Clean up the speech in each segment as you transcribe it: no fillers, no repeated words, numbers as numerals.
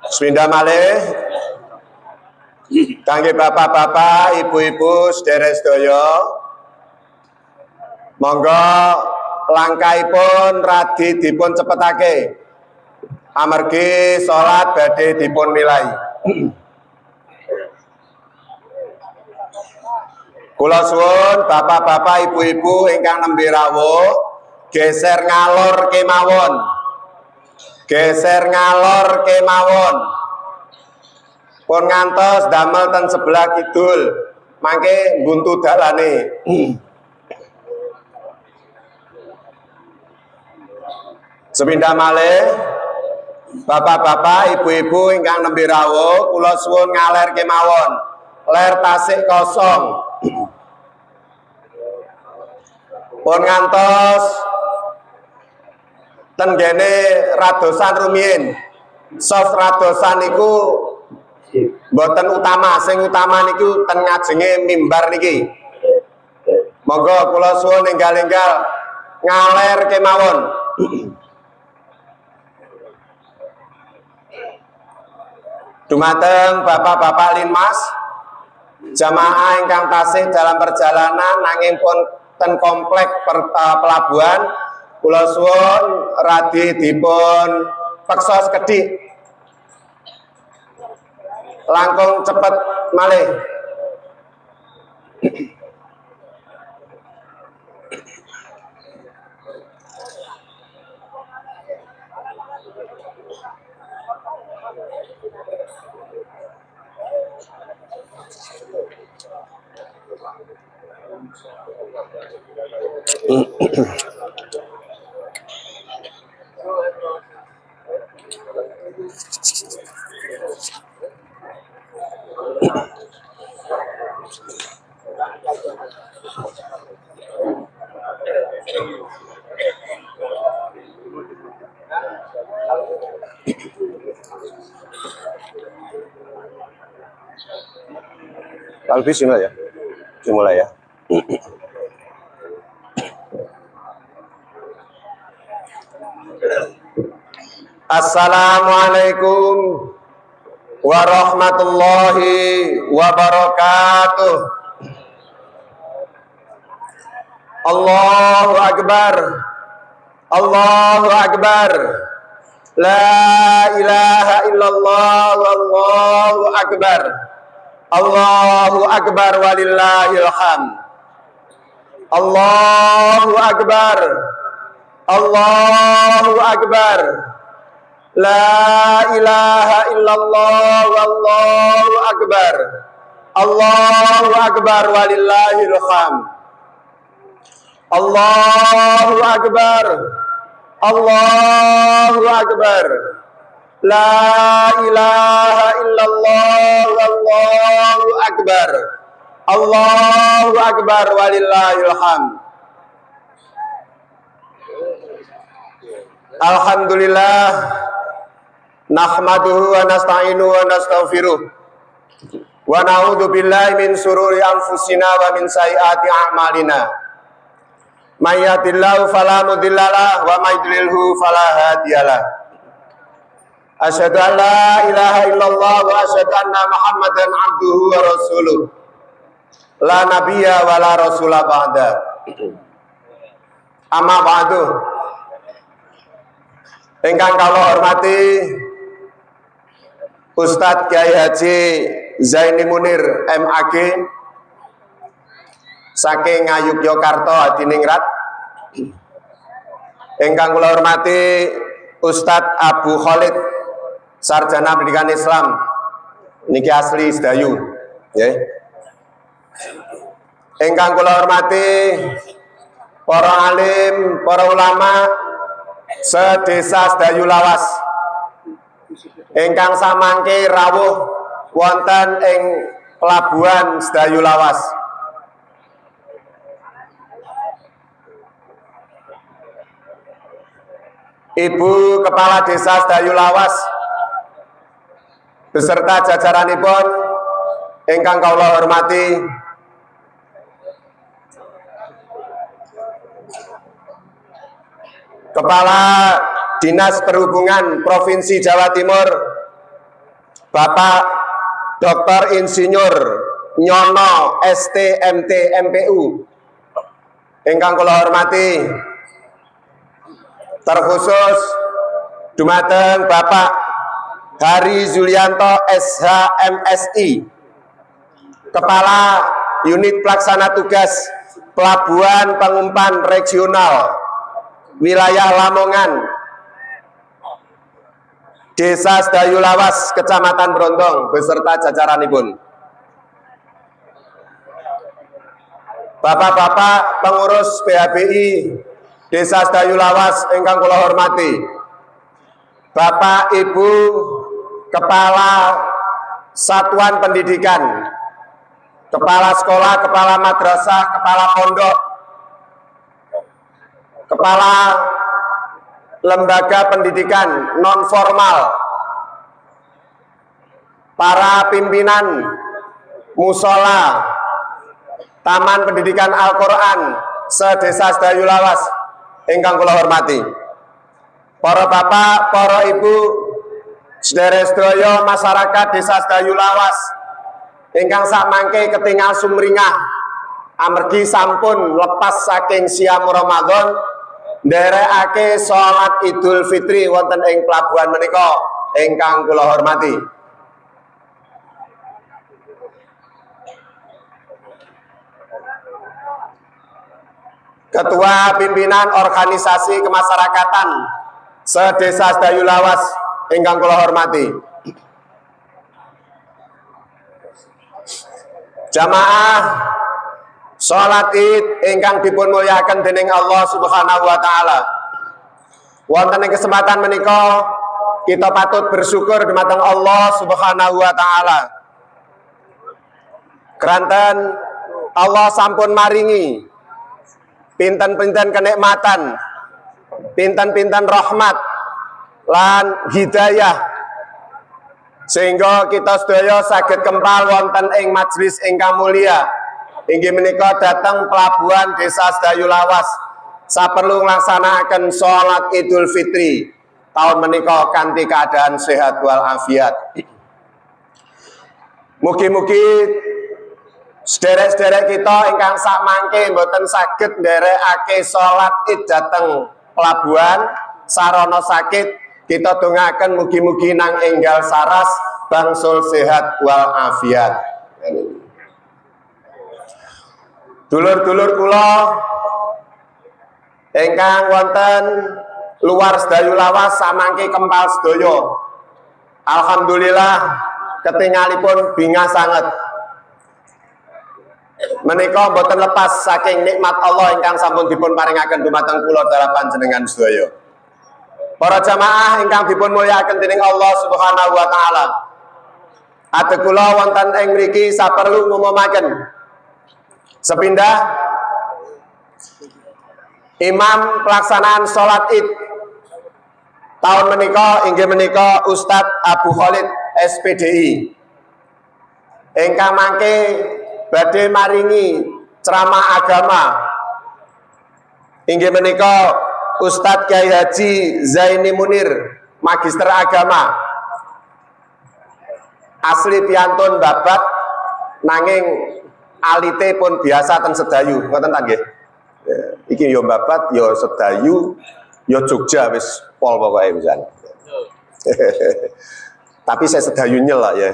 Bismillah malih. Kangge bapak-bapak, ibu-ibu, sedherek sedaya. Monggo langkahipun radi dipun cepetake. Amargi salat badhe dipun milai. Kula suwun bapak-bapak, ibu-ibu ingkang nembe rawuh geser ngalor kemawon. Geser ngalor kemawon. Pun ngantos damel ten sebelah kidul, mangke buntu dalane. Sepindah malih, bapak-bapak, ibu-ibu ingkang nembe rawuh, kula suwun ngaler kemawon. Ler tasik kosong. Pun ngantos ten gene radosan rumiyin. Soft radosan niku mboten utama, sing utama niku ten ngajenge mimbar niki. Monggo kula suwun enggal-enggal ngaler kemawon. Dumateng bapak-bapak linmas, jamaah ingkang tasih dalam perjalanan nanging pun ten komplek pelabuhan, kula suwun radi dipun peksa sekedhik. Langkung cepet malih. Kalbi sini ya, dimulai ya. Assalamualaikum warahmatullahi wabarakatuh. Allahu Akbar, Allahu Akbar. La ilaha illallah, wallahu akbar. Allahu Akbar walillahil hamd. Allahu Akbar. Allahu Akbar. La ilaha illallah wallahu akbar. Allahu Akbar walillahil hamd. Allahu Akbar. Allahu Akbar. La ilaha illallah wallahu akbar. Allahu Akbar walillahil hamd. Alhamdulillah, nahmaduhu wa nasta'inu wa nastaghfiruh wa na'udzu billahi min sururi anfusina wa min sayyiati a'malina. May yahdihillahu fala mudhillalah wa may yudlilhu fala hadiyalah. Asyhadu an la ilaha illallah wa asyhadu anna Muhammadan abduhu wa rasuluh. La nabiyya wa la rasula ba'da. Amma ba'du. Ingkang kula hormati Ustadz Kyai Haji Zaini Munir MAG saking Ngayogyakarta Hadiningrat. Ingkang kula hormati Ustadz Abu Khalid Sarjana Pendidikan Islam niki asli Sedayu, nggih. Ingkang kula hormati para alim, para ulama sedesa Sedayu Lawas ingkang samangke rawuh wonten ing pelabuhan Sedayu Lawas. Ibu Kepala Desa Sedayu Lawas beserta jajaranipun ingkang kula hormati, Kepala Dinas Perhubungan Provinsi Jawa Timur, Bapak Dr. Insinyur Nyono STMT MPU, ingkang kula hormati, terkhusus dumateng Bapak Hari Zulianto SHMSI, Kepala Unit Pelaksana Tugas Pelabuhan Pengumpan Regional Wilayah Lamongan, Desa Sedayu Lawas, Kecamatan Brondong, beserta jajaranipun. Bapak-bapak pengurus PHBI Desa Sedayu Lawas ingkang kula hormati, Bapak Ibu Kepala Satuan Pendidikan, Kepala Sekolah, Kepala Madrasah, Kepala Pondok, Kepala Lembaga Pendidikan non formal, para pimpinan musola, Taman Pendidikan Al-Quran se-Desa Sedayu Lawas ingkang kula hormati, para bapak, para ibu, sedherek-sedaya masyarakat Desa Sedayu Lawas ingkang sakmangke ketingal sumringah amargi sampun lepas saking siam Ramadan nderekake salat Idul Fitri wonten ing pelabuhan menika ingkang kula hormati. Ketua Pimpinan Organisasi Kemasyarakatan se-Desa Sedayu Lawas ingkang kula hormati, jamaah salat Id ingkang dipun mulyakaken dening Allah Subhanahu wa taala. Wonten ing kesempatan menika kita patut bersyukur dumateng Allah Subhanahu wa taala. Keranten Allah sampun maringi pinten-pinten kenikmatan, pinten-pinten rahmat lan hidayah sehingga kita sedaya saged kempal wonten ing majelis ingkang mulya inggih menika dhateng pelabuhan Desa Sedayu Lawas saperlu nglaksanaken salat Idul Fitri tahun menika kanthi keadaan sehat wal afiat. Mugi-mugi sederek-sederek kita ingkang sakmangke mboten saged nderekake salat Id dhateng pelabuhan sarana sakit, kita dongaken mugi-mugi nang enggal saras bangsul sehat wal afiat. Dulur-dulur kula ingkang wonten luar Sedayu Lawas samangke kempal sedaya, alhamdulillah ketingalipun bingah sanget. Menika boten lepas saking nikmat Allah ingkang sampun dipun paringaken dumateng kula dalam panjenengan sedaya. Para jamaah ingkang dipun mulyakaken dening Allah Subhanahu wa taala. Ate kula wonten ing mriki saperlu ngumumaken sepindah imam pelaksanaan salat Id tahun menika inggih menika Ustadz Abu Khalid SPDI ingkang mangke badhe maringi ceramah agama inggih menika Ustadz Kyai Haji Zaini Munir, Magister Agama, asli piantun babat nanging alite pun biasa ten Sedayu, ngoten ta nggih. Iki yo babat, yo Sedayu, yo Jogja wis pol pokoke pisan. Tapi saya Sedayu nyel lah ya.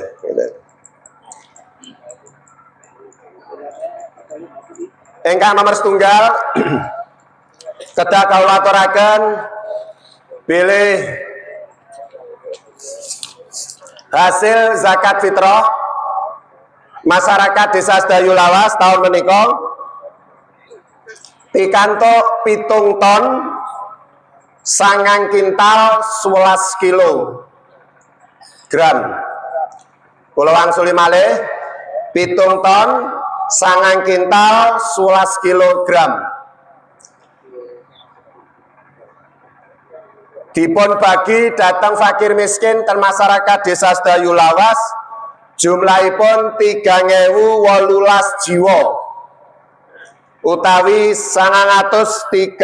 Ingkang nomor setunggal kedah kawula aturaken bilih hasil zakat fitrah masyarakat Desa Sedayu Lawas tahun menika pikantuk 7 ton 9 kintal 11 kilo gram. Kula wangsuli malih 7 ton 9 kintal 11 kilogram. Dipun bagi datang fakir miskin dan masyarakat Desa Sedayu Lawas jumlahipun 3.018 jiwa utawi 930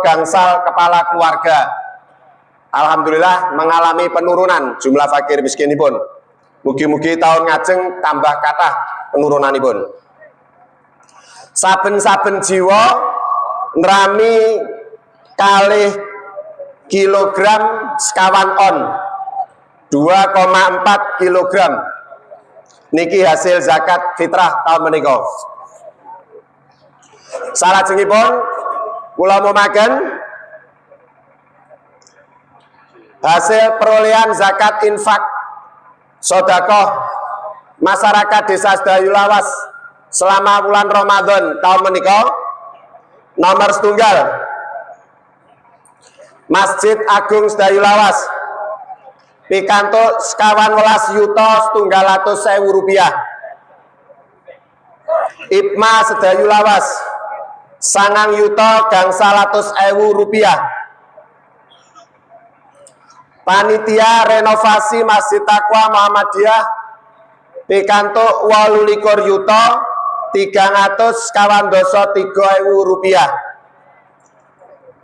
gangsal kepala keluarga alhamdulillah mengalami penurunan jumlah fakir miskinipun. Mugi-mugi tahun ngajeng tambah kathah penurunanipun. Saben-saben jiwa nrami kalih kilogram sekawan on, 2,4 kilogram niki hasil zakat fitrah tahun menika. Salajengipun kula mumaken hasil perolehan zakat infak sedekah masyarakat Desa Sedayu Lawas selama bulan Ramadan tahun menika. Nomor setunggal Masjid Agung Sedayu Lawas pikantuk 51.700.000 rupiah. IPMA Sedayu Lawas 9.100.000 rupiah. Panitia renovasi Masjid Taqwa Muhammadiyah pikantuk 28.393.000 rupiah.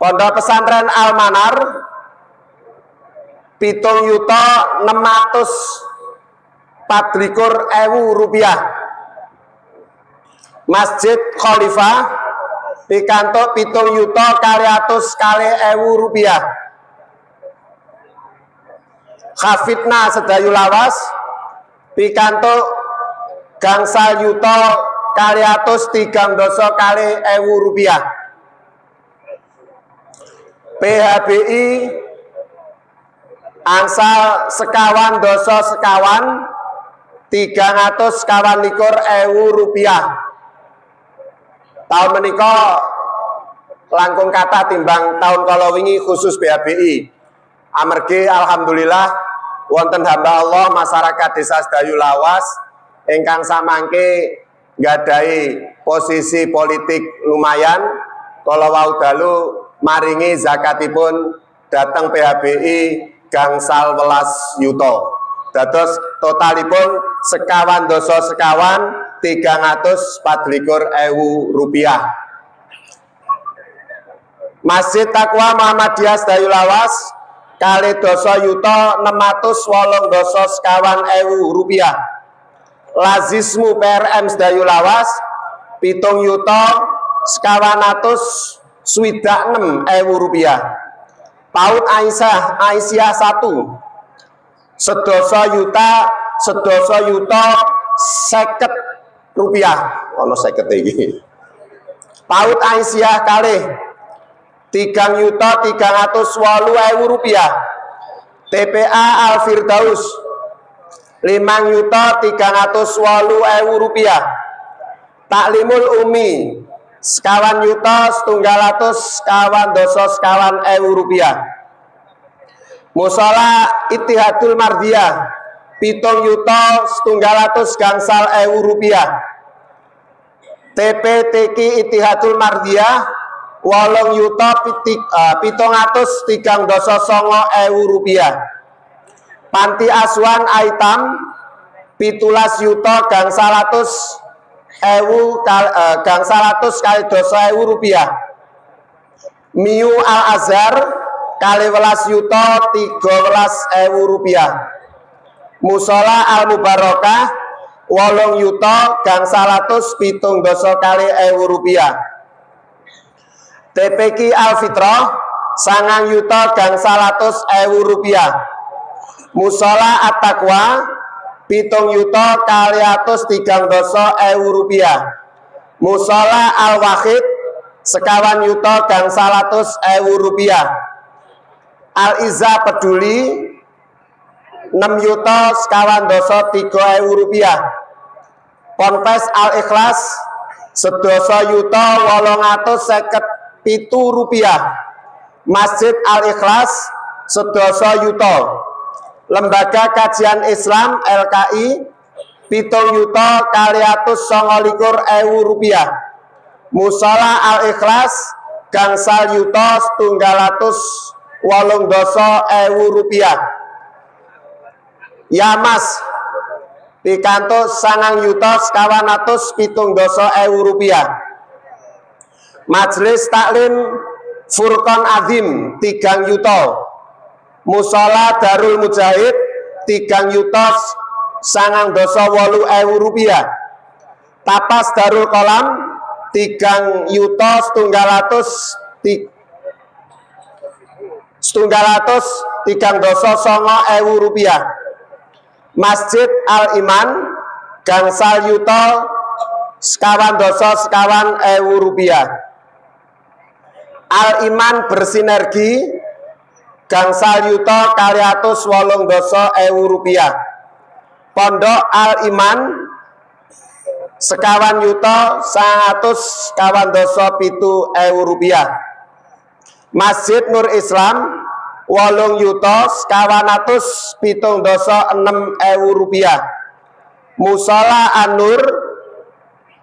Pondok Pesantren Al-Manar 7.624.000 rupiah. Masjid Khalifah pikantuk 7.200.000 rupiah. Hafidna Sedayu Lawas pikantuk gangsal yuta 230.000 rupiah. PHBI angsal sekawan doso sekawan 300.000 rupiah. Tahun menika langkung kata timbang tahun kala wingi khusus PHBI. Amargi alhamdulillah wonten hamba Allah masyarakat Desa Sedayu Lawas ingkang samangke nggadahi posisi politik lumayan kala wau dalu maringi zakatipun dateng PHBI gangsal welas yuta. Dados totalipun sekawan doso sekawan 324.000 rupiah. Masjid Taqwa Muhammadiyah Sedayu Lawas kali doso yuta 680.000 rupiah. Lazismu PRM Sedayu Lawas 7.126.000 rupiah. PAUD Aisyah 1 sedoso yuta 50 rupiah. Ono 50 iki. PAUD Aisyah kalih 3.308.000 rupiah. TPA Al Firdaus 5.308.000 rupiah. Taklimul Umi 1.700.000 rupiah. Musola Ittihadul Mardiyah 7.700.000 rupiah. TPTQ Ittihadul Mardiyah 8.739.000 rupiah. Panti Asuhan Aitam 17.100.000 rupiah. Miu Al Azhar kali welas yuta 13.000 rupiah. Musola Al Mubarakah 8.170.000 rupiah. TPQ Al Fitrah 9.100.000 rupiah. Musola At-Taqwa 7.230.000 rupiah. Musola Al Wahid 1.100.000 rupiah. Al Izza Peduli 6.130.000 rupiah. Ponpes Al Ikhlas 11.857.000 rupiah. Masjid Al Ikhlas 11 yuta. Lembaga Kajian Islam LKI 7.229.000 rupiah. Musola Al Ikhlas gangsal yuta 280.000 rupiah. Yamas pikantuk 9.170.000 rupiah. Majelis Taklim Furqan Azim 3 yuta. Musola Darul Mujahid 3 yutos 9.800 rupiah. Tapas Darul Kolam 3 yutos 3.900 rupiah. Masjid Al Iman gangsal yuto 1.100 rupiah. Al Iman bersinergi gangsal yuto 280 rupiah. Pondok Al Iman 1 yuto 100 rupiah. Masjid Nur Islam 8 yuto 176 rupiah. Musola An-Nur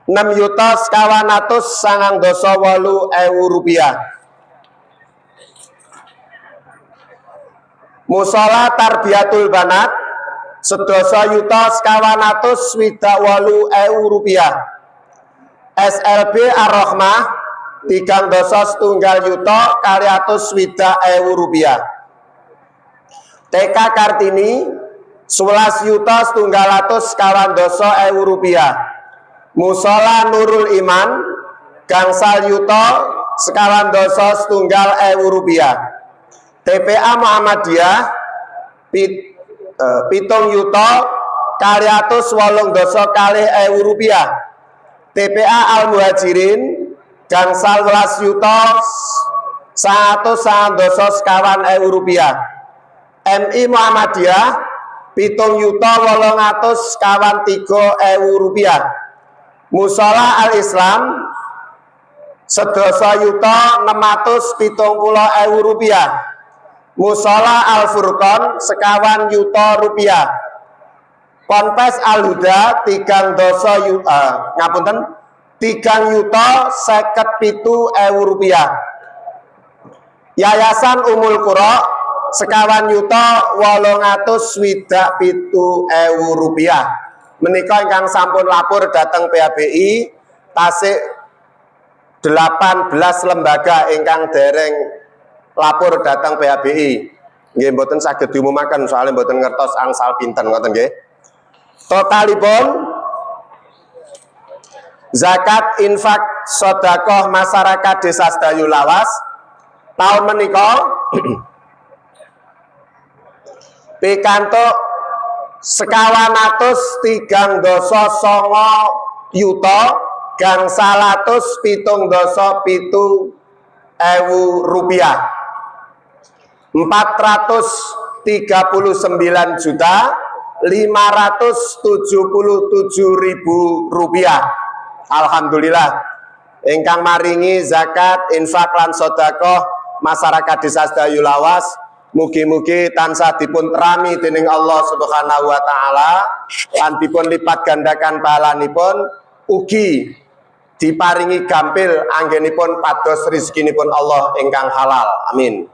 6 yuto 198 rupiah. Musola Tarbiyatul Banat 11 yuto 128 rupiah. SLB Ar-Rahmah 3.1 yuto 220 rupiah. TK Kartini 11 yuto 120 rupiah. Musola Nurul Iman gangsal yuto 120 rupiah. TPA Muhammadiyah 7 yuto 280 rupiah. TPA Al Muhajirin gangsal 11 yuto 190 rupiah. MI Muhammadiyah 7 yuto 803 rupiah. Musola Al Islam 11 yuto 670 rupiah. Musola Al Furqon 1 yuto rupiah. Ponpes Al Huda 3 yuto 57 rupiah. Yayasan Umul Qura 1 yuto 827 rupiah. Menika ingkang sampun lapor datang PABI Tasik 18 lembaga ingkang dereng lapor datang PABI. Nggih mboten saged diumumaken soalnya mboten ngertos angsal pinten ngoten nggih. Totalipun zakat infak sedekah masyarakat Desa Sedayu Lawas tahun menika pikantuk 1.309 yuto gangsal 177 rupiah. 439 juta 577.000 rupiah. Alhamdulillah ingkang maringi zakat infak lan sedekah masyarakat Desa Sedayu Lawas mugi-mugi tansah dipun terami dening Allah Subhanahu wa taala lan dipun lipat gandakan pahalanipun ugi diparingi gampil anggenipun pados rezekinipun Allah ingkang halal. Amin.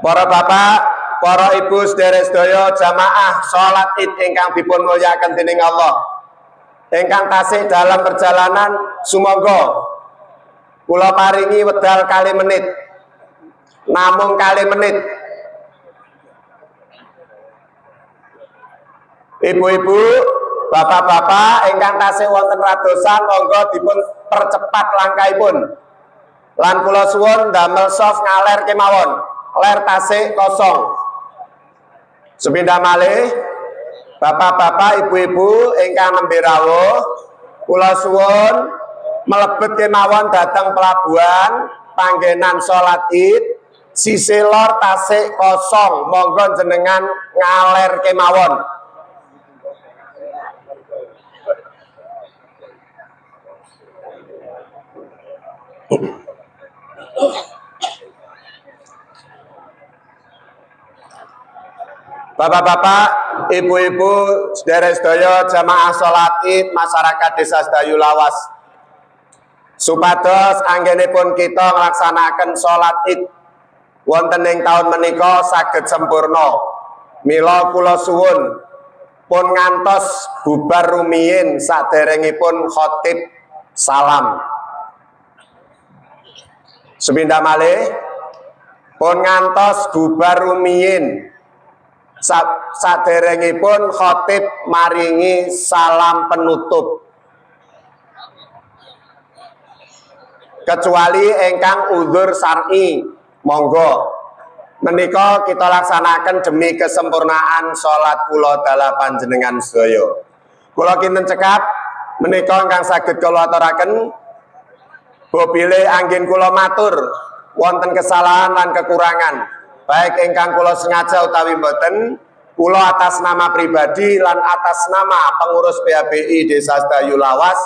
Para bapak, para ibu sedherek sedaya jamaah salat Id ingkang dipun mulyakaken dening Allah. Ingkang tasih dalam perjalanan sumangga kula paringi wedal 2 menit. Namung 2 menit. Ibu-ibu, bapak-bapak ingkang tasih wonten radosan monggo dipun percepat langkahipun. Lan kula suwun damel soft ngaler kemawon. Ler tasih kosong. Sepindah malih bapak-bapak, ibu-ibu ingkang nembe rawuh, kula suwun mlebet kemawon dhateng pelabuhan panggenan salat Id, sisi lor tasik kosong, monggo jenengan ngaler kemawon. Bapak-bapak, ibu-ibu, sedherek sedaya jamaah salat Id masyarakat Desa Sedayu Lawas. Supados anggenipun kita nglaksanaken salat Id wonten ing taun menika saged sempurna. Mila kula suwun pun ngantos bubar rumiyin saderengipun khotib salam. Sepindah malih pun ngantos bubar rumiyin saderengipun khotib maringi salam penutup, kecuali ingkang udzur syar'i monggo menika kita laksanakan demi kesempurnaan salat kula dalah panjenengan sedaya. Kula kinten cekap menika ingkang saged kula aturaken bobile anggen kula matur wonten kesalahan lan kekurangan baik ingkang kula sengaja utawi mboten, kula atas nama pribadi lan atas nama pengurus PHBI Desa Sedayu Lawas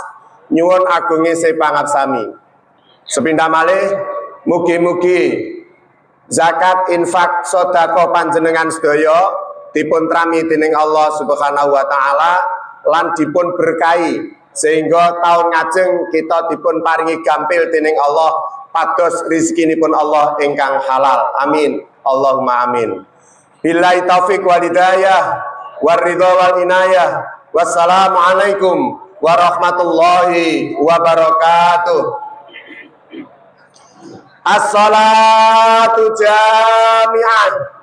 nyuwun agunge sepangabsami. Sepindah malih mugi-mugi zakat, infak, sedekah panjenengan sedaya dipun trami dening Allah Subhanahu wa taala lan dipun berkahi sehingga tahun ngajeng kita dipun paringi gampil dening Allah pados rezekinipun Allah ingkang halal. Amin. Allahumma amin. Billahi taufik wal hidayah war ridha wal inayah. Wassalamualaikum warahmatullahi wabarakatuh. As-salatu jami'ah.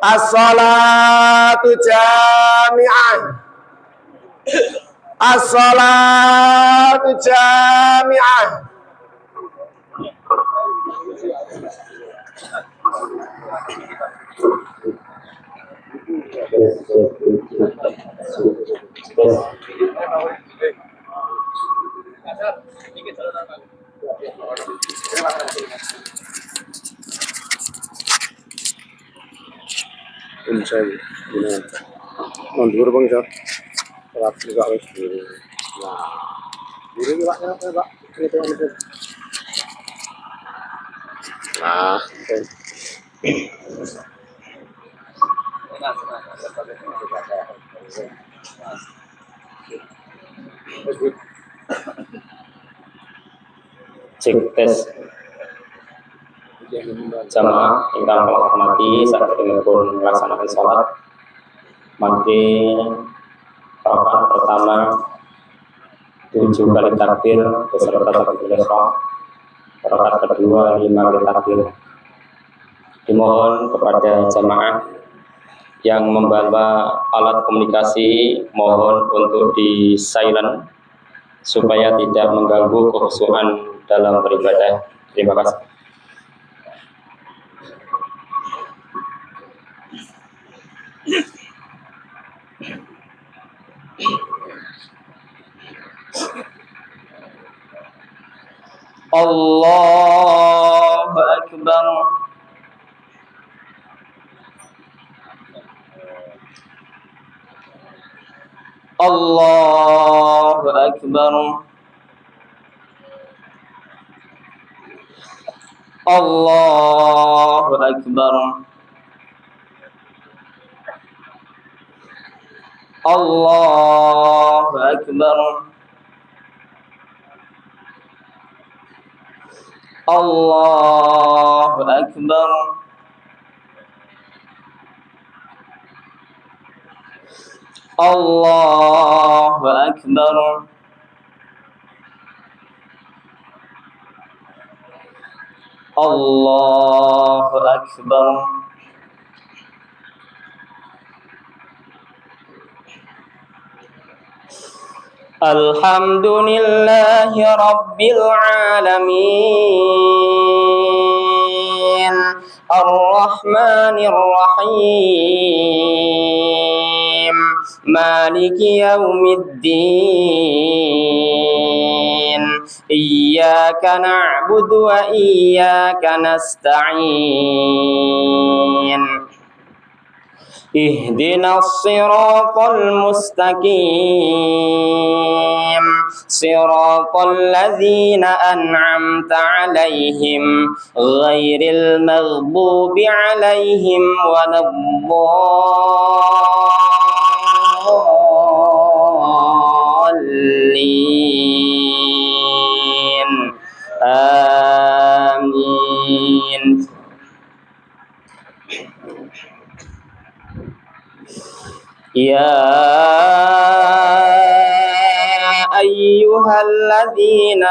As-salatu jami'ah. As-salatu jami'ah. Mundur bang Syar, telat juga wes. Nah, dulu Pak, Pak. Nah, cek tes jamaah ingkang kula hormati saderengipun melaksanakan sholat mangke rakaat pertama 7 kali takbir beserta takbiratul ihram, rakaat kedua 5 kali takbir. Dimohon kepada jamaah yang membawa alat komunikasi mohon untuk di silent supaya tidak mengganggu kekhusyuan dalam beribadah. Terima kasih. Allahu Akbar. Allahu Akbar. Allahu Akbar. Allahu Akbar. Allahu Akbar. Allahu Akbar. Allahu Akbar. Alhamdulillahi Rabbil Alamin Ar-Rahmanir Rahim Maliki Yawmiddin Iyyaka na'budu wa iyyaka nasta'in اهدنا الصراط المستقيم صراط الذين أنعمت عليهم غير المغضوب عليهم ولا الضالين آمين. يا أيها الذين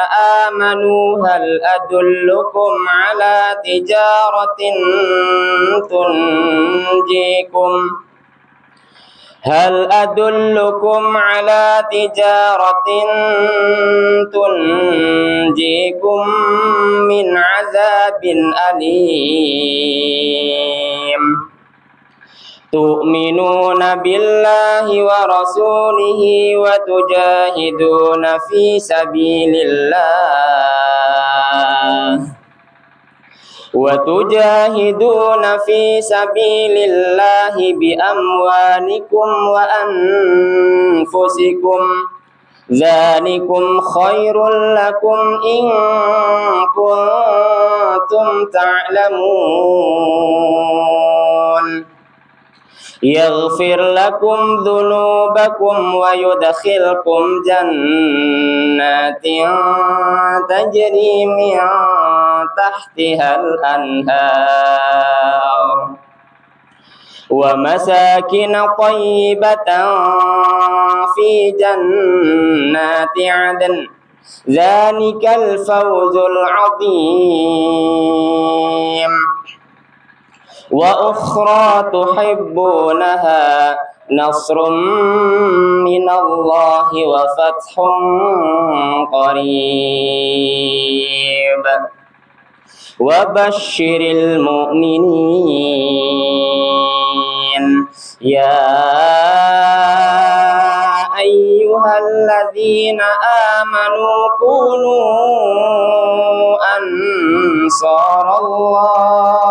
آمنوا هل أدلكم على تجارة تنجيكم من عذاب أليم تؤمنون بالله ورسوله وتجاهدون في سبيل الله بأموالكم وأنفسكم ذلكم خير لكم إن كنتم تعلمون يغفر لكم ذنوبكم ويدخلكم جنات تجري من تحتها الأنهار ومساكن طيبة في جنات عدن ذلك الفوز العظيم وأخرى تحبونها نصر من الله وفتح قريب وبشر المؤمنين يا أيها الذين آمنوا كونوا أنصار الله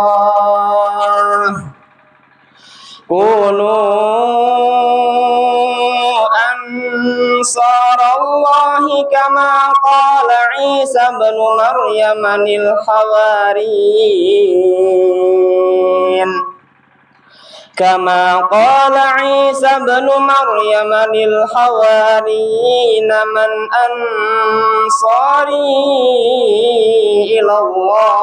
كما قال عيسى ابن مريم للحواريين من أنصاري إلى الله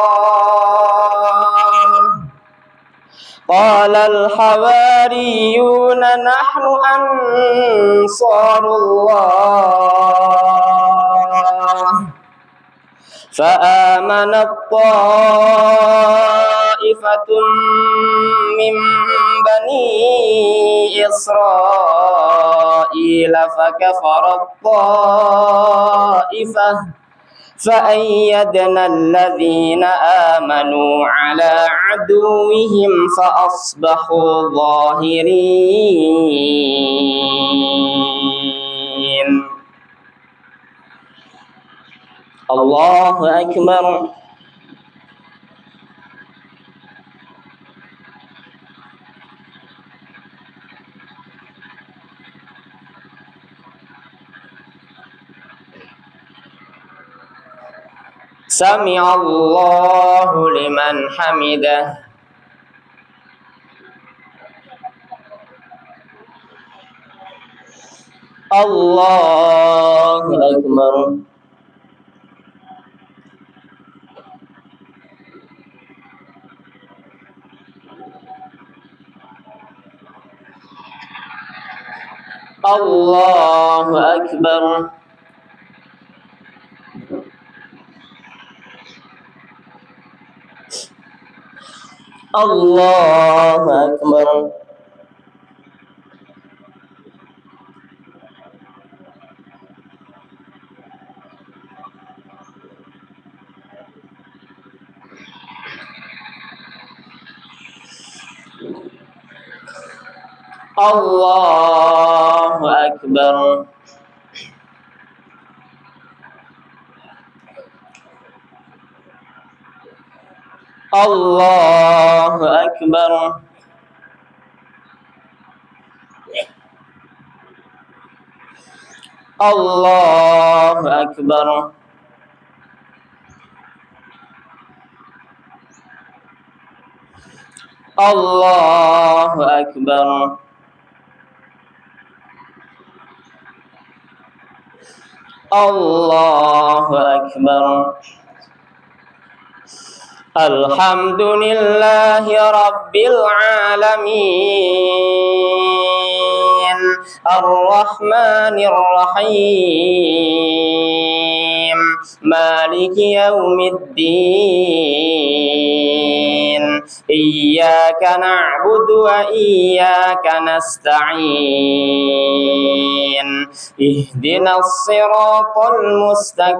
قال الحواريون نحن أنصار الله فآمنت طائفة من بني إسرائيل فكفرت طائفة فأيدنا الذين آمنوا على عدوهم فأصبحوا ظاهرين الله أكبر سمع الله لمن حمده الله أكبر الله أكبر الله أكبر الله أكبر الله أكبر الله أكبر الله أكبر الله أكبر الحمد لله رب العالمين الرحمن الرحيم مالك يوم الدين إياك نعبد وإياك نستعين اهدنا الصراط المستقيم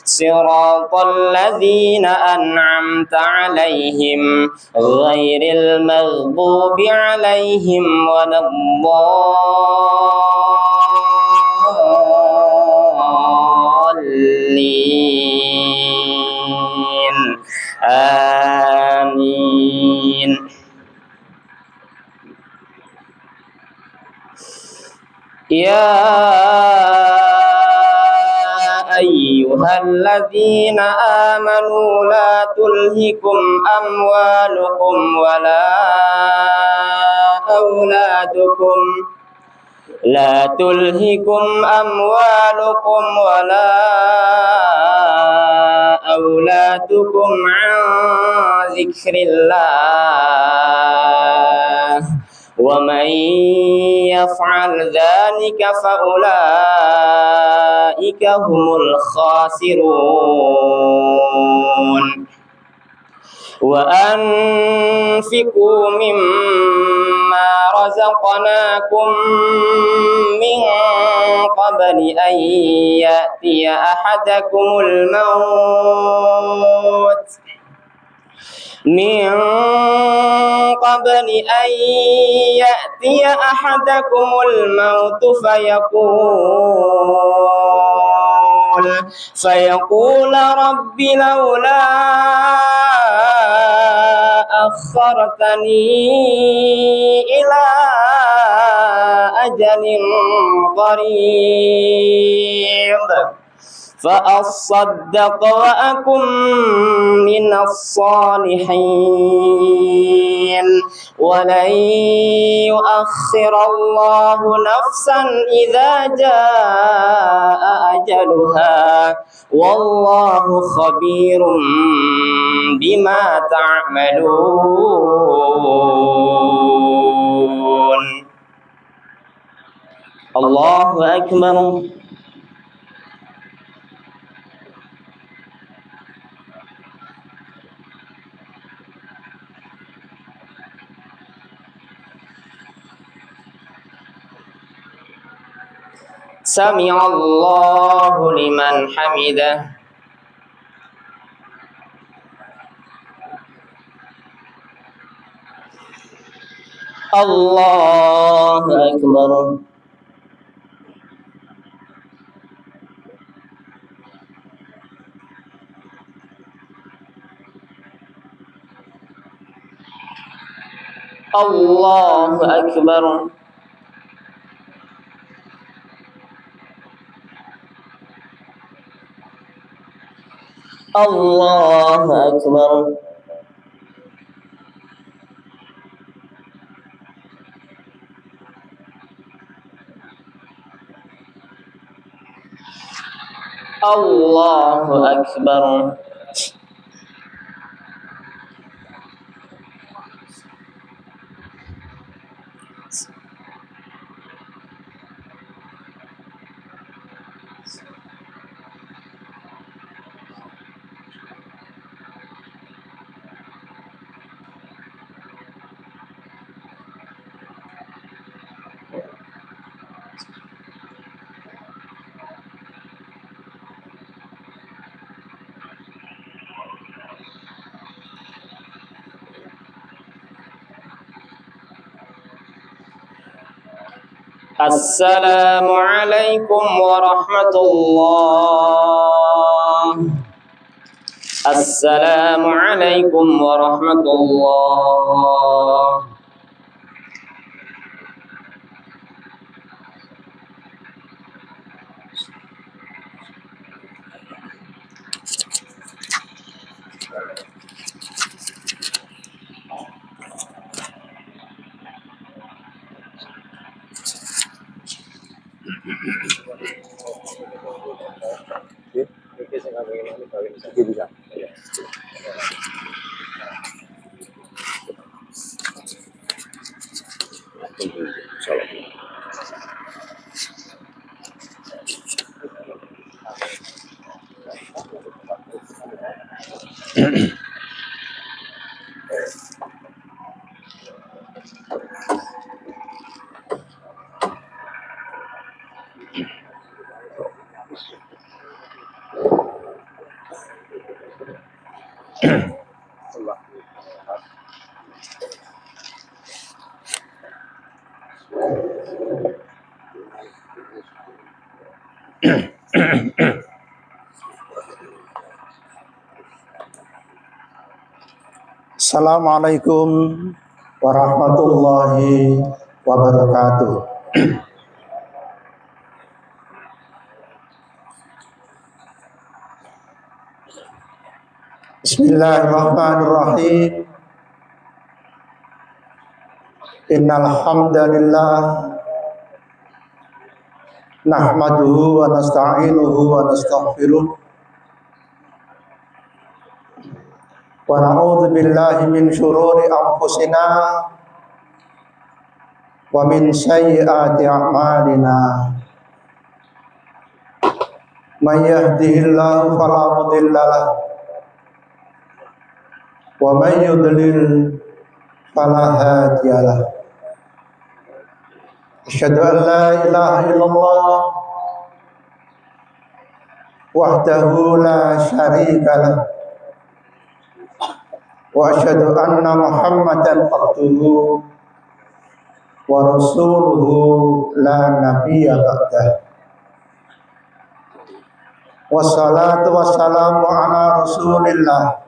صراط الذين أنعمت عليهم غير المغضوب عليهم ولا الضالين آمين. يا أيها الذين آمنوا لا تلهكم أموالكم ولا أولادكم عن ذكر الله ومن يفعل ذلك فأولئك هم الخاسرون. وأنفقوا مما رزقناكم من قبل أن يأتي أحدكم الموت فيقول رب لولا أخرتني إلى أجل قريب فأصدق وأكن من الصالحين ولن يؤخر الله نفسا إذا جاء أجلها والله خبير بما تعملون. الله أكبر. سمع الله لمن حمده. الله أكبر. الله أكبر. الله أكبر. الله أكبر. السلام عليكم ورحمة الله. السلام عليكم ورحمة الله. Bisa. Assalamualaikum warahmatullahi wabarakatuh. Bismillahirrahmanirrahim. Innal hamdalillah nahmaduhu wa nasta'inuhu wa nastaghfiruh wa na'udzu billahi min syururi anfusina wa min sayyiati a'malina. May yahdihillahu fala mudilla lahu wa may yudlil fala hadiya lahu. Asyhadu an la ilaha illallah wahdahu la syarika lahu wa asyhadu anna Muhammadan abduhu wa rasuluhu la nabiyya ba'dah. Wassalatu wassalamu ala Rasulillah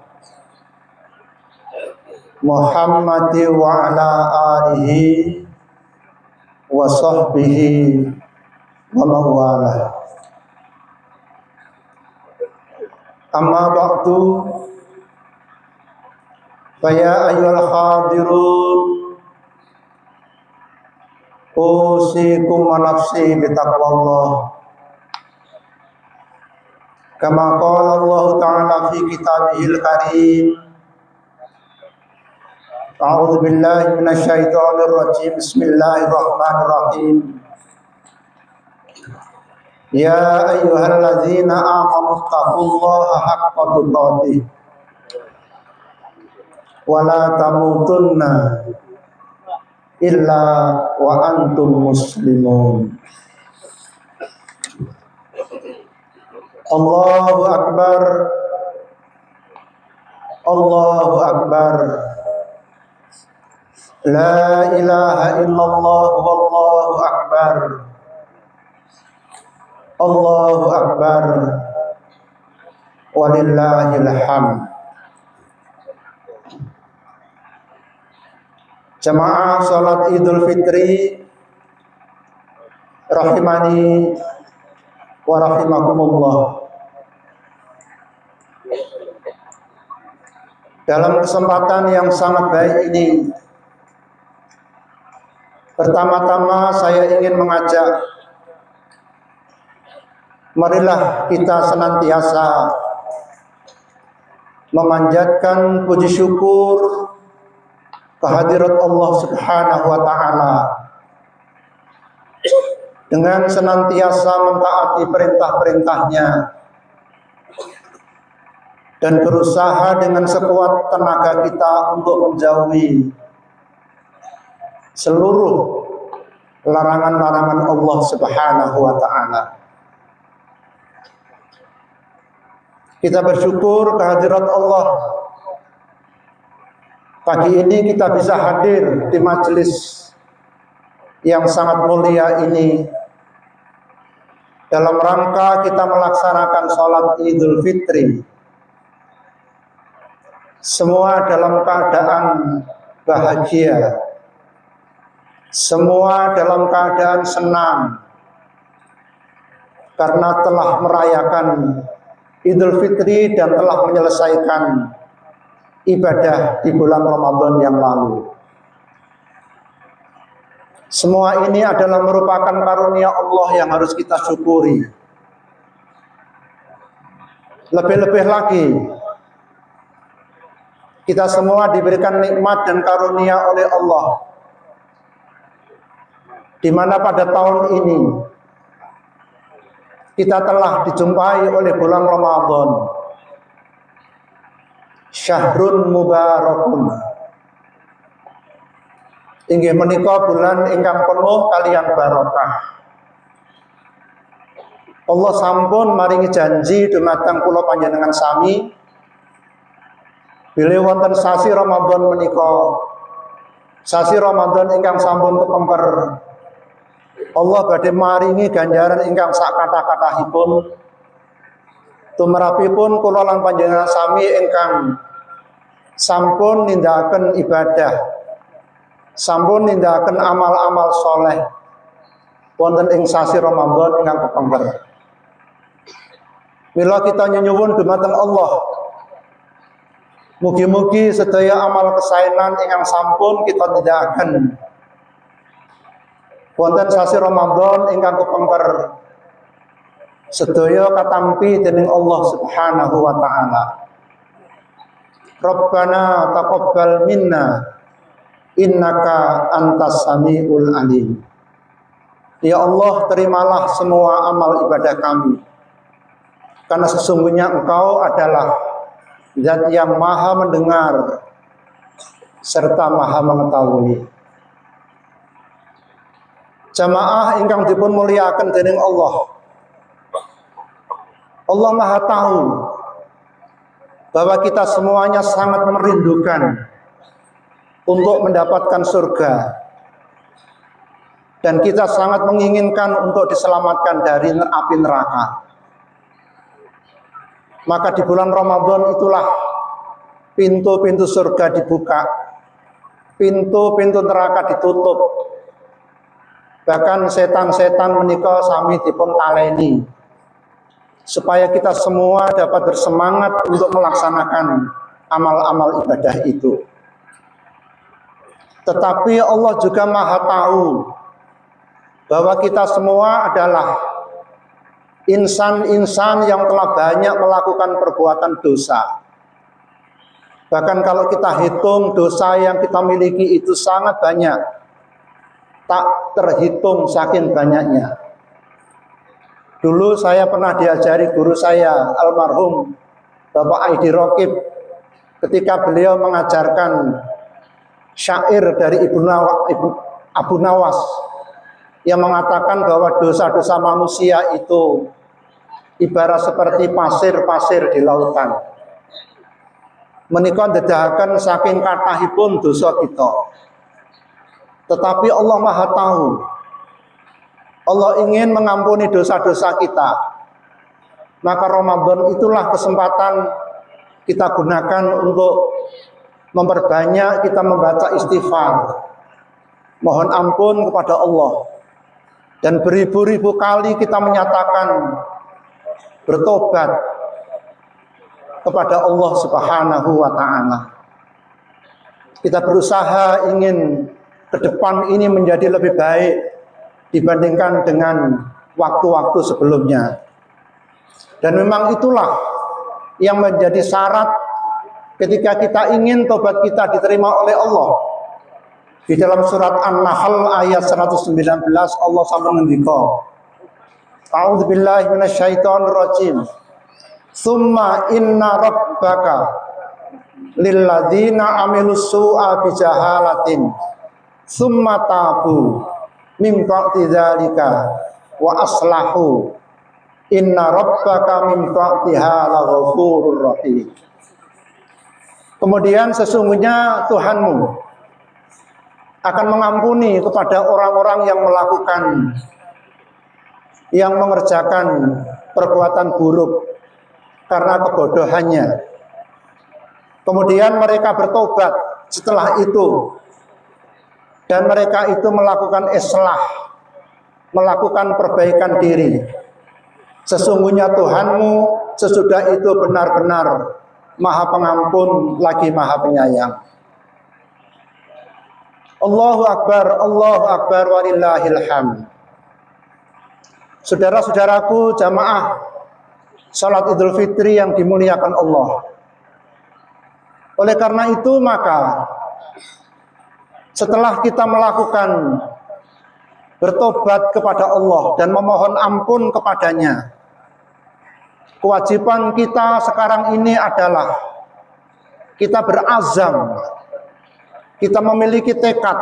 Muhammadi wa ala alihi wa sahbihi wa mawalah. Amma ba'du, faya ayyuhal hadirun, usikum wa nafsi bitaqwallah. Kama qala Allah Ta'ala fi kitabihil karim. A'udzu billahi minasyaitonir rajim. Bismillahirrahmanirrahim. Ya ayyuhalladzina amanu taqullaha haqqa tuqatih wa la tamutunna illa wa antum muslimun. Allahu akbar. Allahu akbar. La ilaha illallah wallahu akbar. Allahu akbar. Walillahil hamd. Jamaah salat Idul Fitri rahimani wa rahimakumullah. Dalam kesempatan yang sangat baik ini, pertama-tama saya ingin mengajak, marilah kita senantiasa memanjatkan puji syukur kehadirat Allah Subhanahu wa Ta'ala dengan senantiasa mentaati perintah-perintahnya dan berusaha dengan sekuat tenaga kita untuk menjauhi seluruh larangan-larangan Allah Subhanahu wa Ta'ala. Kita bersyukur kehadirat Allah. Pagi ini kita bisa hadir di majelis yang sangat mulia ini dalam rangka kita melaksanakan sholat Idul Fitri. Semua dalam keadaan bahagia, semua dalam keadaan senang karena telah merayakan Idul Fitri dan telah menyelesaikan ibadah di bulan Ramadan yang lalu. Semua ini adalah merupakan karunia Allah yang harus kita syukuri. Lebih-lebih lagi, kita semua diberikan nikmat dan karunia oleh Allah, di mana pada tahun ini kita telah dijumpai oleh bulan Ramadan. syahrun mubarakun. Inggih menika bulan ingkang penuh kalian barokah. Allah sampun maringi janji dumateng kula panjenengan sami bilih wonten sasi Ramadan menika, sasi Ramadan ingkang sampun kepengker, Allah badhe maringi ganjaran ingkang sak kathah-kathahipun tumrapipun kula lan panjenengan sami ingkang sampun nindakaken ibadah, sampun nindakaken amal-amal soleh wonten ing sasi Ramadan ingkang kepengker. Mila kita nyuwun dumateng Allah, mugi-mugi sedaya amal kesaenan ingkang sampun kita nindakaken wonten sasi Ramadan ingkang kepengker sedaya katampi dening Allah Subhanahu wa taala. Rabbana taqabbal minna innaka antas samiul alim. Ya Allah, terimalah semua amal ibadah kami, karena sesungguhnya Engkau adalah Zat yang maha mendengar serta maha mengetahui. Jamaah ingkang dipun muliaken dening Allah, Allah maha tahu bahwa kita semuanya sangat merindukan untuk mendapatkan surga, dan kita sangat menginginkan untuk diselamatkan dari api neraka. Maka di bulan Ramadan itulah pintu-pintu surga dibuka, pintu-pintu neraka ditutup. Bahkan setan-setan menika sami dipun taleni supaya kita semua dapat bersemangat untuk melaksanakan amal-amal ibadah itu. Tetapi Allah juga maha tahu bahwa kita semua adalah insan-insan yang telah banyak melakukan perbuatan dosa. Bahkan kalau kita hitung dosa yang kita miliki itu sangat banyak, tak terhitung saking banyaknya. Dulu saya pernah diajari guru saya almarhum Bapak Aidi Rokib, ketika beliau mengajarkan syair dari Abu Nawas yang mengatakan bahwa dosa-dosa manusia itu ibarat seperti pasir-pasir di lautan. Menika ndedahaken saking kathahipun dosa kita. Tetapi Allah maha tahu. Allah ingin mengampuni dosa-dosa kita. Maka Ramadan itulah kesempatan kita gunakan untuk memperbanyak kita membaca istighfar, mohon ampun kepada Allah. Dan beribu-ribu kali kita menyatakan bertobat kepada Allah Subhanahu wa taala. Kita berusaha ingin ke depan ini menjadi lebih baik dibandingkan dengan waktu-waktu sebelumnya. Dan memang itulah yang menjadi syarat ketika kita ingin tobat kita diterima oleh Allah. Di dalam surat An-Nahl ayat 119 Allah sampun ngendika, A'udzubillahi minasyaitonir rajim. Summa inna rabbaka lilladzina amilus su'a bijahalatin summa tabu min ba'di dzalika wa aslahu inna rabbaka min ba'diha laghafurur rahim. Kemudian sesungguhnya Tuhanmu akan mengampuni kepada orang-orang yang melakukan, yang mengerjakan perbuatan buruk karena kebodohannya. Kemudian mereka bertobat setelah itu, dan mereka itu melakukan islah, melakukan perbaikan diri. Sesungguhnya Tuhanmu sesudah itu benar-benar Maha Pengampun lagi Maha Penyayang. Allahu Akbar walillahil hamd. Saudara-saudaraku jamaah salat Idul Fitri yang dimuliakan Allah. Oleh karena itu maka setelah kita melakukan bertobat kepada Allah dan memohon ampun kepadanya, kewajiban kita sekarang ini adalah kita berazam, kita memiliki tekad,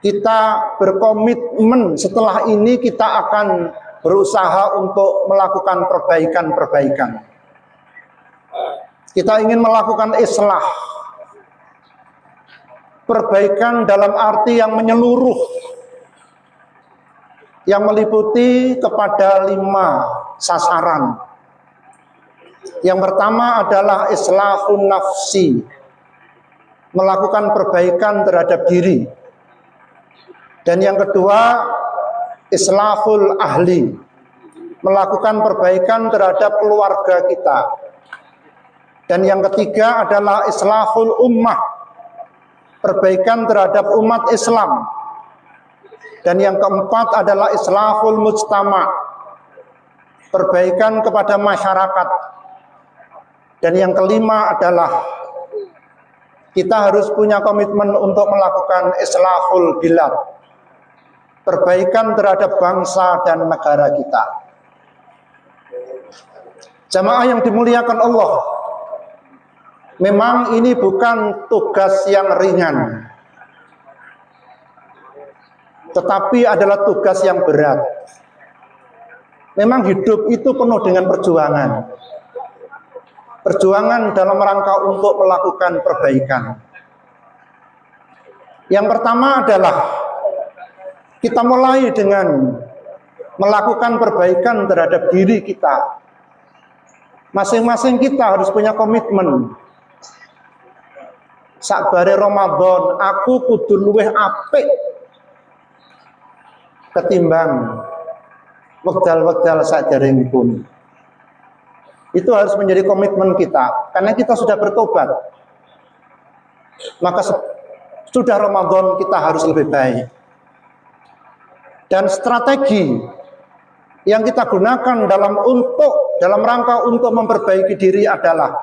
kita berkomitmen setelah ini kita akan berusaha untuk melakukan perbaikan-perbaikan. Kita ingin melakukan islah, perbaikan dalam arti yang menyeluruh, yang meliputi kepada 5 sasaran. Yang pertama adalah islahun nafsi, melakukan perbaikan terhadap diri. Dan yang kedua, islahul ahli, melakukan perbaikan terhadap keluarga kita. Dan yang ketiga adalah islahul ummah, perbaikan terhadap umat Islam. Dan yang keempat adalah islahul mujtama, perbaikan kepada masyarakat. Dan yang kelima adalah kita harus punya komitmen untuk melakukan islahul bilad, perbaikan terhadap bangsa dan negara kita. Jamaah yang dimuliakan Allah, memang ini bukan tugas yang ringan, tetapi adalah tugas yang berat. Memang hidup itu penuh dengan perjuangan. Perjuangan dalam rangka untuk melakukan perbaikan. Yang pertama adalah kita mulai dengan melakukan perbaikan terhadap diri kita. Masing-masing kita harus punya komitmen. Sakbare Ramadan, aku kudu luweh apik ketimbang wekdal-wekdal saderengipun. Itu harus menjadi komitmen kita, karena kita sudah bertobat. Maka sudah Ramadan kita harus lebih baik. Dan strategi yang kita gunakan dalam rangka untuk memperbaiki diri adalah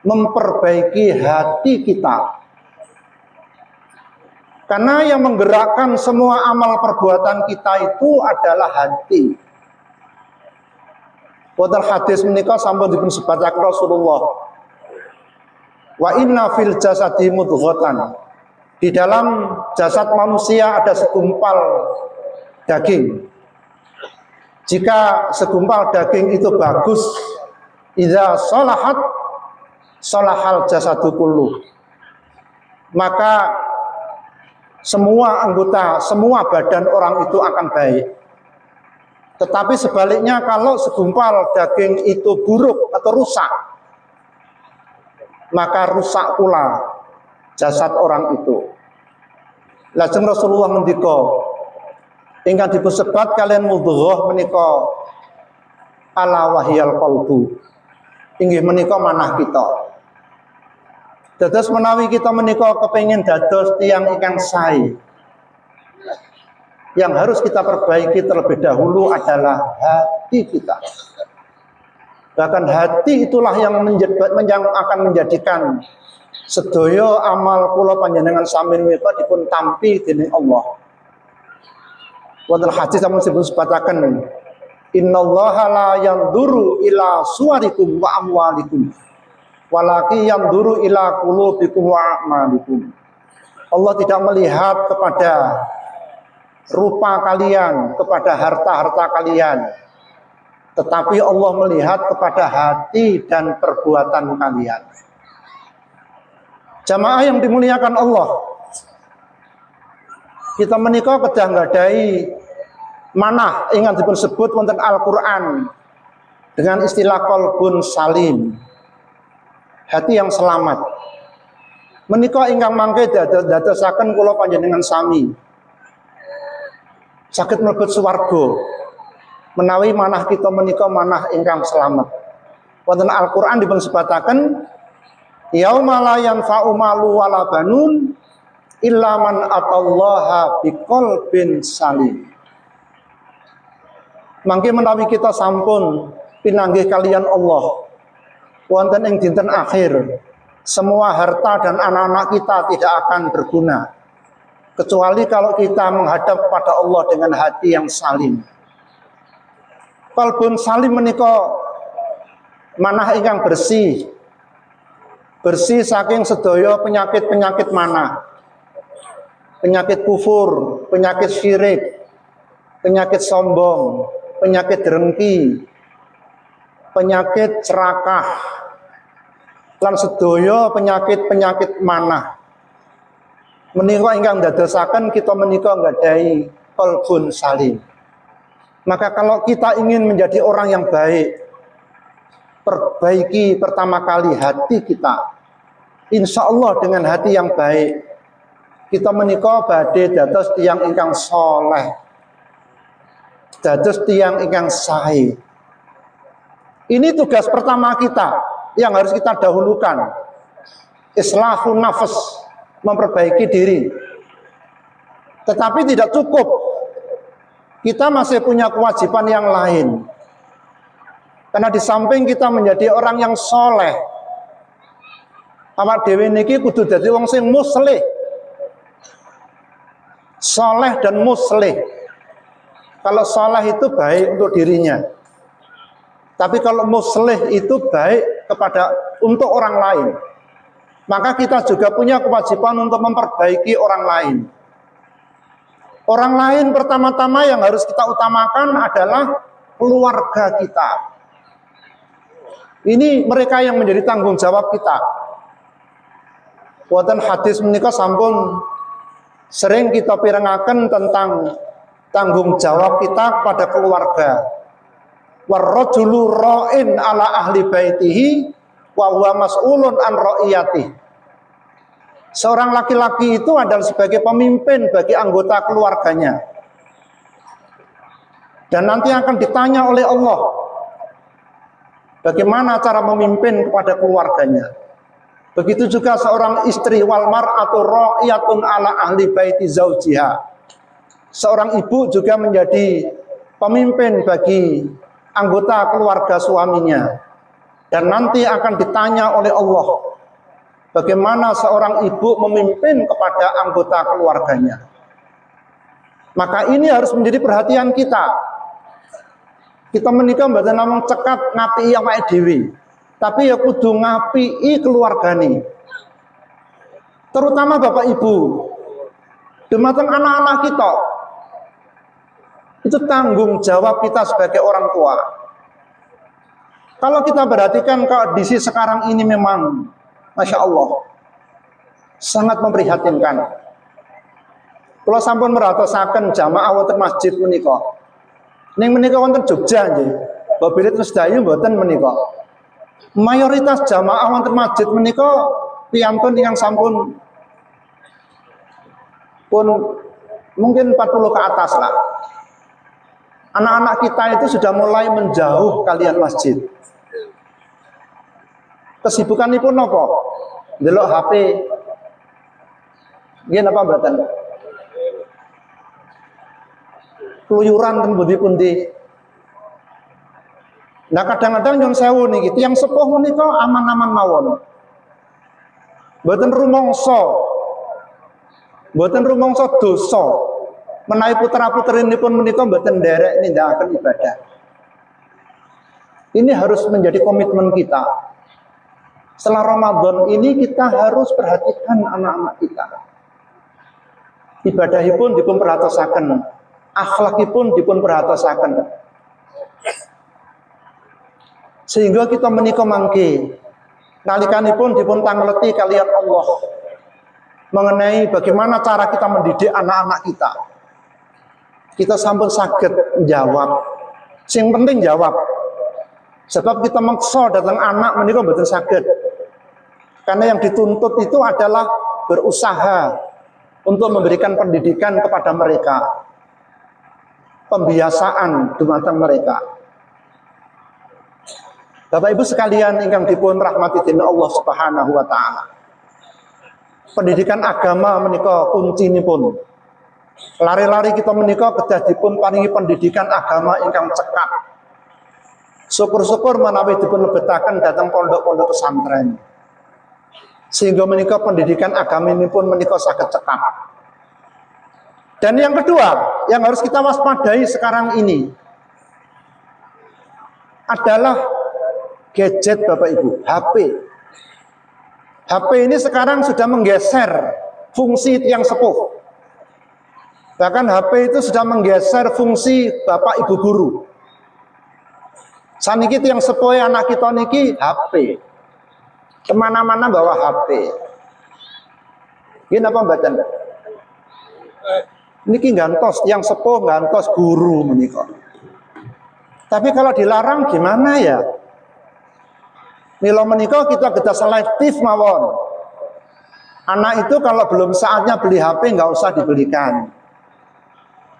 memperbaiki hati kita. Karena yang menggerakkan semua amal perbuatan kita itu adalah hati. Wonten hadis menika sampun dipun sebataken Rasulullah. Wa inna fil jasadi mudghatan. Di dalam jasad manusia ada segumpal daging. Jika segumpal daging itu bagus, idza salahat salahal jasadu kullu. Maka semua anggota, semua badan orang itu akan baik. Tetapi sebaliknya kalau segumpal daging itu buruk atau rusak, maka rusak pula jasad orang itu. Lajeng Rasulullah ngendika, ingkang dipunsebat kalian mudghah menika ala wahyal qalbu. Inggih menika manah kita. Dados menawi kita menika kepengin dados tiyang ingkang sae, yang harus kita perbaiki terlebih dahulu adalah hati kita. Bahkan hati itulah yang akan menjadikan sedaya amal kula panjenengan sami menika dipun tampi dening Allah. Wonten hadis sampun disebutaken, innallaha la yanzuru ila suwarikum wa amwalikum, walakin yanzuru ila qulubikum wa a'malikum. Allah tidak melihat kepada rupa kalian, kepada harta-harta kalian, tetapi Allah melihat kepada hati dan perbuatan kalian. Jamaah yang dimuliakan Allah, kita menika kedah nggadahi manah ingkang dipun sebut wonten Al-Qur'an dengan istilah qalbun salim, hati yang selamat. Menika ingkang mangke dadosaken kula panjenengan sami saged mlebet swarga menawi manah kita menika manah ingkang selamat. Wonten Al-Qur'an dipun sebataken yauma la yanfa'u malu wala banun illa man atallaha biqalbin salim. Mangke menawi kita sampun pinanggih kalian Allah wonten ing dinten akhir, semua harta dan anak-anak kita tidak akan berguna kecuali kalau kita menghadap kepada Allah dengan hati yang salim. Qalbun salim menika manah ingkang bersih, bersih saking sedaya penyakit-penyakit mana, penyakit kufur, penyakit syirik, penyakit sombong, penyakit dengki, penyakit serakah, lan sedaya penyakit-penyakit mana. Menika ingkang dadosaken kita menika nggadahi qalbun salim. Maka kalau kita ingin menjadi orang yang baik, perbaiki pertama kali hati kita. Insya Allah dengan hati yang baik, kita menika badhe dados tiyang ingkang soleh, dados tiyang ingkang sae. Ini tugas pertama kita yang harus kita dahulukan. Islahun nafas, memperbaiki diri. Tetapi tidak cukup. Kita masih punya kewajiban yang lain. Karena di samping kita menjadi orang yang soleh, awak dhewe niki kudu dadi wong sing muslih. Soleh dan muslih. Kalau soleh itu baik untuk dirinya. Tapi kalau muslih itu baik untuk orang lain. Maka kita juga punya kewajiban untuk memperbaiki orang lain. Orang lain pertama-tama yang harus kita utamakan adalah keluarga kita. Ini mereka yang menjadi tanggung jawab kita. Wonten hadis menika sampun sering kita pirengaken tentang tanggung jawab kita pada keluarga. Warrajulu ra'in ala ahli baitihi wa huwa mas'ulun an ra'iyatihi. Seorang laki-laki itu adalah sebagai pemimpin bagi anggota keluarganya. Dan nanti akan ditanya oleh Allah bagaimana cara memimpin kepada keluarganya. Begitu juga seorang istri, wal mar'atu ra'iyatun ala ahli baiti zaujiha. Seorang ibu juga menjadi pemimpin bagi anggota keluarga suaminya. Dan nanti akan ditanya oleh Allah bagaimana seorang ibu memimpin kepada anggota keluarganya. Maka ini harus menjadi perhatian kita. Kita menikah mboten namung cekat ngapii awake dhewe, tapi ya kudu ngapii keluargane. Terutama Bapak Ibu, dumateng anak-anak kita. Itu tanggung jawab kita sebagai orang tua. Kalau kita perhatikan kondisi sekarang ini memang Masya Allah sangat memprihatinkan. Kalau sampun meratosaken jamaah wonten masjid menika. Ning menika wonten Jogja nggih. Babilit Mesdayu mboten menika. Mayoritas jamaah wonten masjid menika piyantun ingkang sampun pun mungkin 40 ke atas lah. Anak-anak kita itu sudah mulai menjauh kalian masjid. Kesibukanipun napa? Delok HP. Nggih napa mboten? Keluyuran ten pundi-pundi. Nah kadang-kadang nyun sewu niki tiyang sepuh menika aman-aman mawon. Mboten rumangsa dosa. Menawi putra-putrinipun menika mboten nderek nindakaken ibadah. Ini harus menjadi komitmen kita. Setelah Ramadan ini kita harus perhatikan anak-anak kita. Ibadahipun dipun perhatosaken, akhlakipun dipun perhatosaken. Sehingga kita menika mangke nalikanipun dipun tangleti kaliyan Allah mengenai bagaimana cara kita mendidik anak-anak kita. Kita sampun saged jawab. Sing penting jawab. Sebab kita maksa datang anak menika mboten saged. Karena yang dituntut itu adalah berusaha untuk memberikan pendidikan kepada mereka. Pembiasaan dumateng mereka. Bapak Ibu sekalian ingkang dipun rahmati dening Allah Subhanahu wa taala. Pendidikan agama menika kuncinipun. Lari-lari kita menika kedah dipun paringi pendidikan agama ingkang cekap. Syukur-syukur menawi dipun lebetaken dhateng pondok-pondok pesantren. Sehingga menika pendidikan agama ini pun menika saged cekap. Dan yang kedua, yang harus kita waspadai sekarang ini adalah gadget Bapak Ibu, HP. HP ini sekarang sudah menggeser fungsi tiang sepuh. Bahkan HP itu sudah menggeser fungsi bapak ibu guru. Saniki tiang sepuh anak kita niki HP. Kemana-mana bawa HP. Ini apa badan? Niki gantos tiang sepuh, gantos guru menika. Tapi kalau dilarang gimana ya? Mila menika kita selektif mawon. Anak itu kalau belum saatnya beli HP nggak usah dibelikan.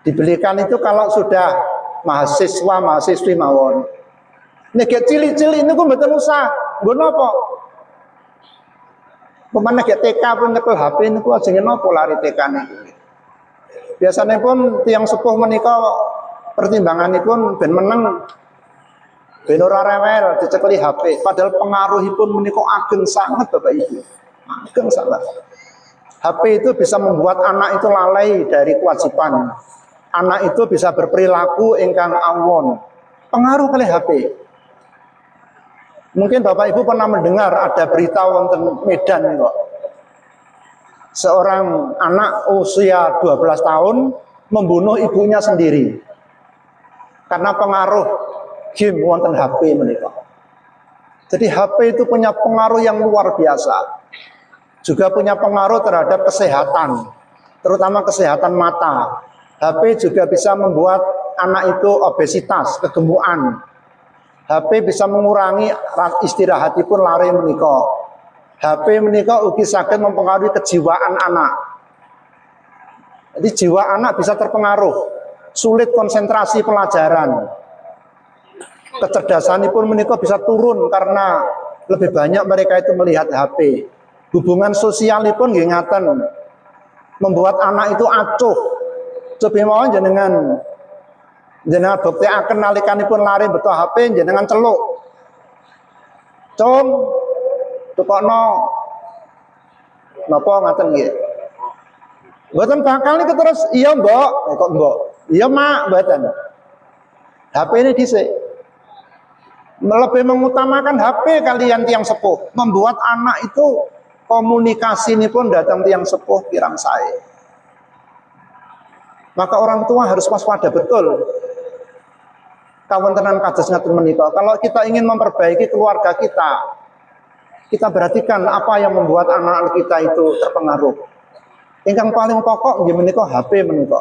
Dibelikan itu kalau sudah mahasiswa, mahasiswi mawon. Nek cilik-cilik niku mboten usah. Nggo napa? Pemane gek TK pun nyekel HP niku ajenge napa lari TK niku. Biasanya pun tiang sepuh menika pertimbanganipun ben meneng, ben ora rewel dicekeli HP. Padahal pengaruhipun menika ageng sangat Bapak Ibu. Ageng sangat. HP itu bisa membuat anak itu lalai dari kewajiban. Anak itu bisa berperilaku ingkang awon. Pengaruh kali HP. Mungkin Bapak Ibu pernah mendengar ada berita wonten Medan kok. Seorang anak usia 12 tahun membunuh ibunya sendiri karena pengaruh game wonten HP menika. Jadi HP itu punya pengaruh yang luar biasa. Juga punya pengaruh terhadap kesehatan, terutama kesehatan mata. HP juga bisa membuat anak itu obesitas, kegemukan. HP bisa mengurangi istirahatipun lari menika. HP menika ugi saged mempengaruhi kejiwaan anak. Jadi jiwa anak bisa terpengaruh, sulit konsentrasi pelajaran. Kecerdasanipun menika bisa turun karena lebih banyak mereka itu melihat HP. Hubungan sosialipun nggih ngaten. Membuat anak itu acuh. Coba mawon jenengan buktekaken nalikanipun lari betul HP jenengan celuk. Cung tukokno napa ngaten nggih. Mboten bakal niku terus iya mbok, kok mbok. Iya mak mboten. HP ini dhisik. Lebih mengutamakan HP kalian tiang sepuh, membuat anak itu komunikasi ini pun datang tiang sepuh kirang sae. Maka orang tua harus waspada betul. Kawontenan kados ngaten menika. Kalau kita ingin memperbaiki keluarga kita perhatikan apa yang membuat anak-anak kita itu terpengaruh. Ingkang paling pokok nggih menika HP menika.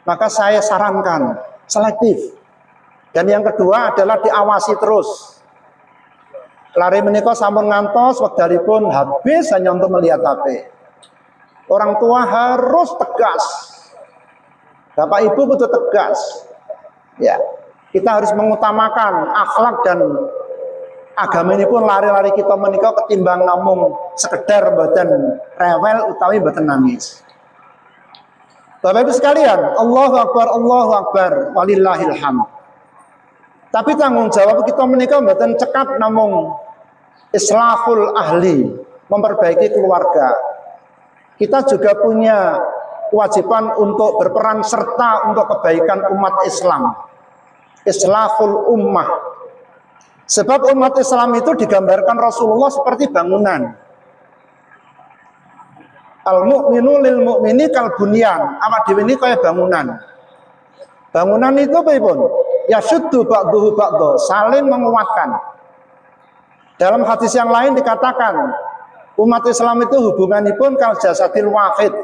Maka saya sarankan selektif. Dan yang kedua adalah diawasi terus. Lari menika sampun ngantos wekdalipun habis hanya untuk melihat HP. Orang tua harus tegas. Bapak Ibu kudu tegas. Ya, kita harus mengutamakan akhlak dan agama ini pun lari-lari kita menika ketimbang namung sekedar mboten rewel utawi mboten nangis. Bapak Ibu sekalian, Allahu Akbar, walillahil hamd. Tapi tanggung jawab kita menika mboten cekap namung islahul ahli, memperbaiki keluarga. Kita juga punya kewajiban untuk berperan serta untuk kebaikan umat Islam. Islahul ummah. Sebab umat Islam itu digambarkan Rasulullah seperti bangunan. Al-mu'minu lil mu'mini kal bunyan. Awak dhewe ini kaya bangunan. Bangunan itu pripun? Ya syuddu ba'duhu ba'du, saling menguatkan. Dalam hadis yang lain dikatakan umat Islam itu hubunganipun kal jasadil wahid.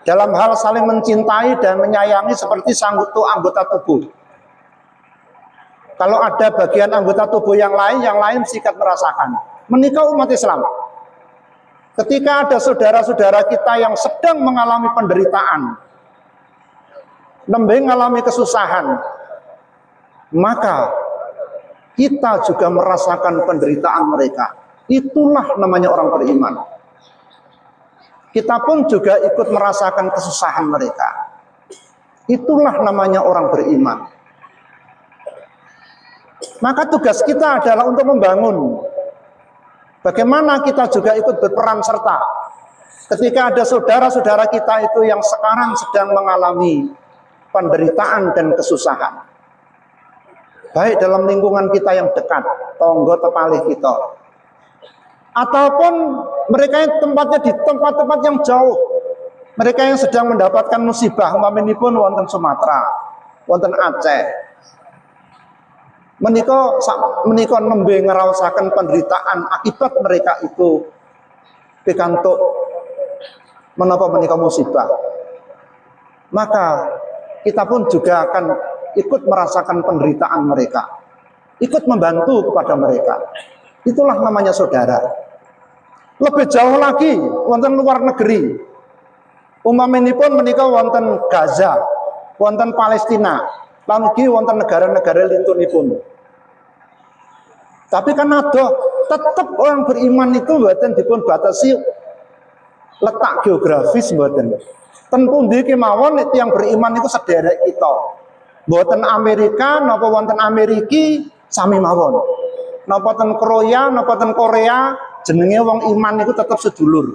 Dalam hal saling mencintai dan menyayangi seperti sanggutu anggota tubuh. Kalau ada bagian anggota tubuh yang lain sikat merasakan. Menikah umat Islam. Ketika ada saudara-saudara kita yang sedang mengalami penderitaan, nembe mengalami kesusahan, maka kita juga merasakan penderitaan mereka. Itulah namanya orang beriman. Kita pun juga ikut merasakan kesusahan mereka. Itulah namanya orang beriman. Maka tugas kita adalah untuk membangun. Bagaimana kita juga ikut berperan serta. Ketika ada saudara-saudara kita itu yang sekarang sedang mengalami penderitaan dan kesusahan. Baik dalam lingkungan kita yang dekat, tonggo tepalih kita. ataupun mereka yang tempatnya di tempat-tempat yang jauh, mereka yang sedang mendapatkan musibah, umpamipun wonten Sumatera, wonten Aceh, menika nembe ngraosaken penderitaan akibat mereka itu pikantuk menapa menika musibah. Maka kita pun juga akan ikut merasakan penderitaan mereka, ikut membantu kepada mereka. Itulah namanya saudara. Lebih jauh lagi wonten luar negeri, umpamipun menika wonten Gaza, wonten Palestina, lan ugi wonten negara-negara lintunipun. Tapi kan ada tetap orang beriman itu mboten dipun batasi letak geografis mboten. Ten pundi kemawon yang beriman itu sederek kita. Mboten Amerika napa wonten Ameriki sami mawon. Napa ten Korea, napa ten Korea, jenenge wong iman itu tetap sedulur.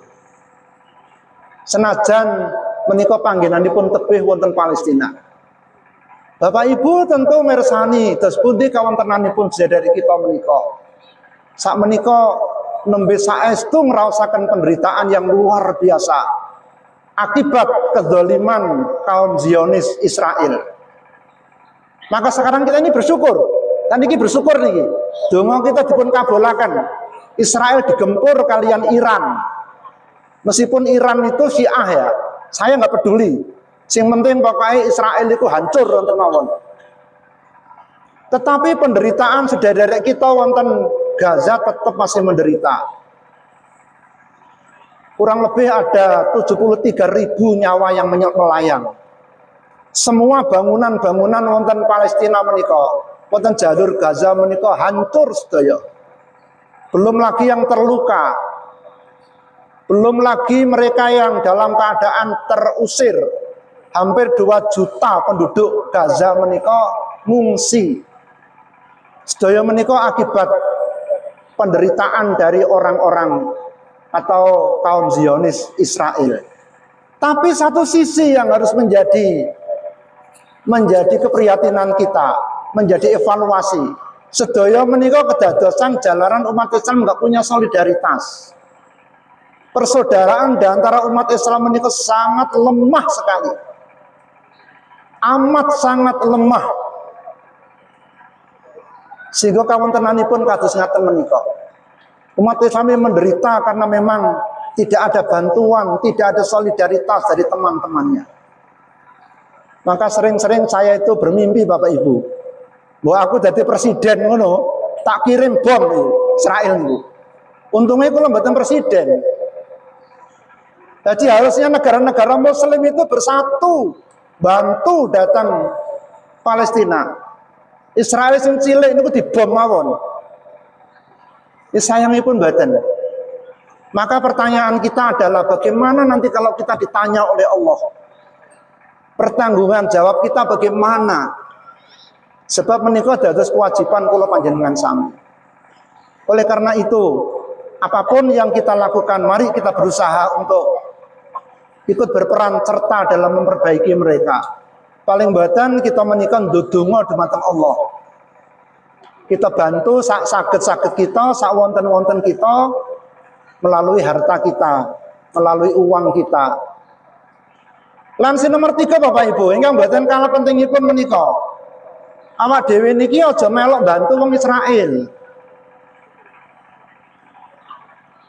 Senajan menika panggenanipun tebih wonten Palestina. Bapak Ibu tentu mirsani dos pundi kawontenanipun sedherek kita menika. Sak menika nembe saestu ngraosaken penderitaan yang luar biasa akibat kezaliman kaum Zionis Israel. Maka sekarang kita ini bersyukur. Dan ini bersyukur nih. Donga kita dipun kabulaken. Israel digempur kalian Iran. Meskipun Iran itu Syiah ya, saya nggak peduli. Sing penting pokoknya Israel itu hancur wonten mawon. Tetapi penderitaan sedherek kita wonten Gaza tetap masih menderita. Kurang lebih ada 73.000 nyawa yang melayang. Semua bangunan-bangunan wonten Palestina menika, wonten jalur Gaza menika hancur sedaya. Belum lagi yang terluka. Belum lagi mereka yang dalam keadaan terusir. Hampir 2 juta penduduk Gaza menika ngungsi. Sedaya menika akibat penderitaan dari orang-orang atau kaum Zionis Israel. Tapi satu sisi yang harus menjadi keprihatinan kita, menjadi evaluasi. Sedaya menika kedadosan jalaran umat Islam nggak punya solidaritas. Persaudaraan di antara umat Islam menika sangat lemah sekali. Amat sangat lemah. Sehingga kawontenanipun kados ngaten menika. Umat Islam yang menderita karena memang tidak ada bantuan, tidak ada solidaritas dari teman-temannya. Maka sering-sering saya itu bermimpi Bapak Ibu, bahwa aku jadi presiden ngono, tak kirim bom Israel itu. Untungnya kalau mboten presiden. Jadi harusnya negara-negara Muslim itu bersatu, bantu datang Palestina. Israel sing cilik niku dibom mawon. Sayangipun mboten. Maka pertanyaan kita adalah bagaimana nanti kalau kita ditanya oleh Allah? Pertanggungan jawab kita bagaimana? Sebab menika dados kewajiban kula panjenengan sami. Oleh karena itu, apapun yang kita lakukan, mari kita berusaha untuk ikut berperan serta dalam memperbaiki mereka. Paling badan kita menika ndedonga dumateng Allah. Kita bantu sak saged-saged kita, sak wonten-wonten kita, melalui harta kita, melalui uang kita. Lan nomor 3 Bapak Ibu, ingkang mboten kalah pentingipun menika. Awak dhewe niki aja melok bantu wong Israel.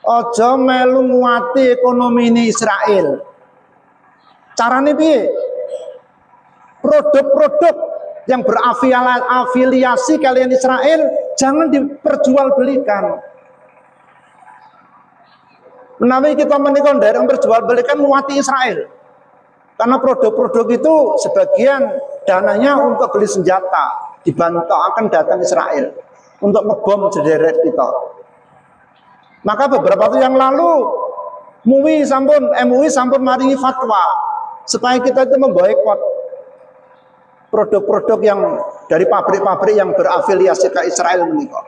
Aja melu nguati ekonomi ini Israel. Carane piye? Produk-produk yang berafiliasi kalian Israel jangan diperjualbelikan. Menawi kita menikah dari memperjualbelikan muati Israel, karena produk-produk itu sebagian dananya untuk beli senjata, dibantu akan datang Israel untuk ngebom sederet kita. Maka beberapa waktu yang lalu MUI sampun maringi fatwa supaya kita itu memboikot produk-produk yang dari pabrik-pabrik yang berafiliasi ke Israel menikah.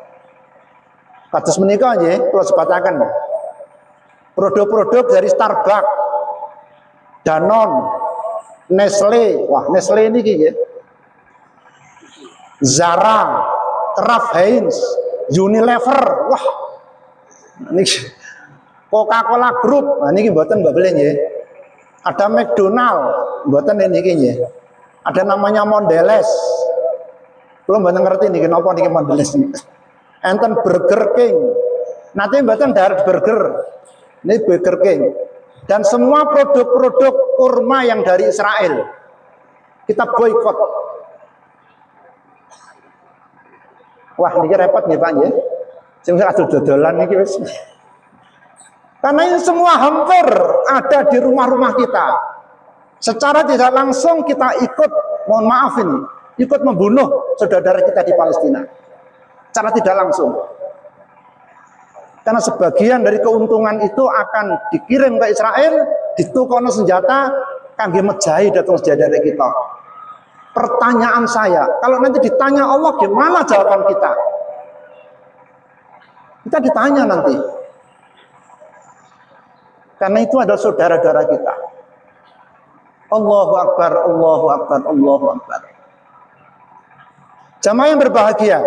Kados menikah nggih, kula sebataken. Produk-produk dari Starbucks, Danone, Nestle, wah Nestle ini nggih. Zara, Kraft Heinz, Unilever, wah Ini Coca-Cola Group, nah ini mboten mbak beli nggih. Ada McDonald, mboten niki nggih. Ada namanya Mondelez. Belum mboten ngerti niki napa niki Mondelez. Enten Burger King. Nanti mboten darat burger. Ini Burger King. Dan semua produk-produk kurma yang dari Israel kita boikot. Wah, niki repot nih Pak nggih. Sing adu dodolan niki wis. Karena ini semua hampir ada di rumah-rumah kita. Secara tidak langsung kita ikut, mohon maaf ini, ikut membunuh saudara kita di Palestina. Secara tidak langsung. Karena sebagian dari keuntungan itu akan dikirim ke Israel, ditukono senjata, kangge mejahi datang saudara kita. Pertanyaan saya, kalau nanti ditanya Allah, gimana jawaban kita? Kita ditanya nanti. Karena itu adalah saudara-saudara kita. Allahu Akbar, Allahu Akbar, Allahu Akbar. Jamaah yang berbahagia.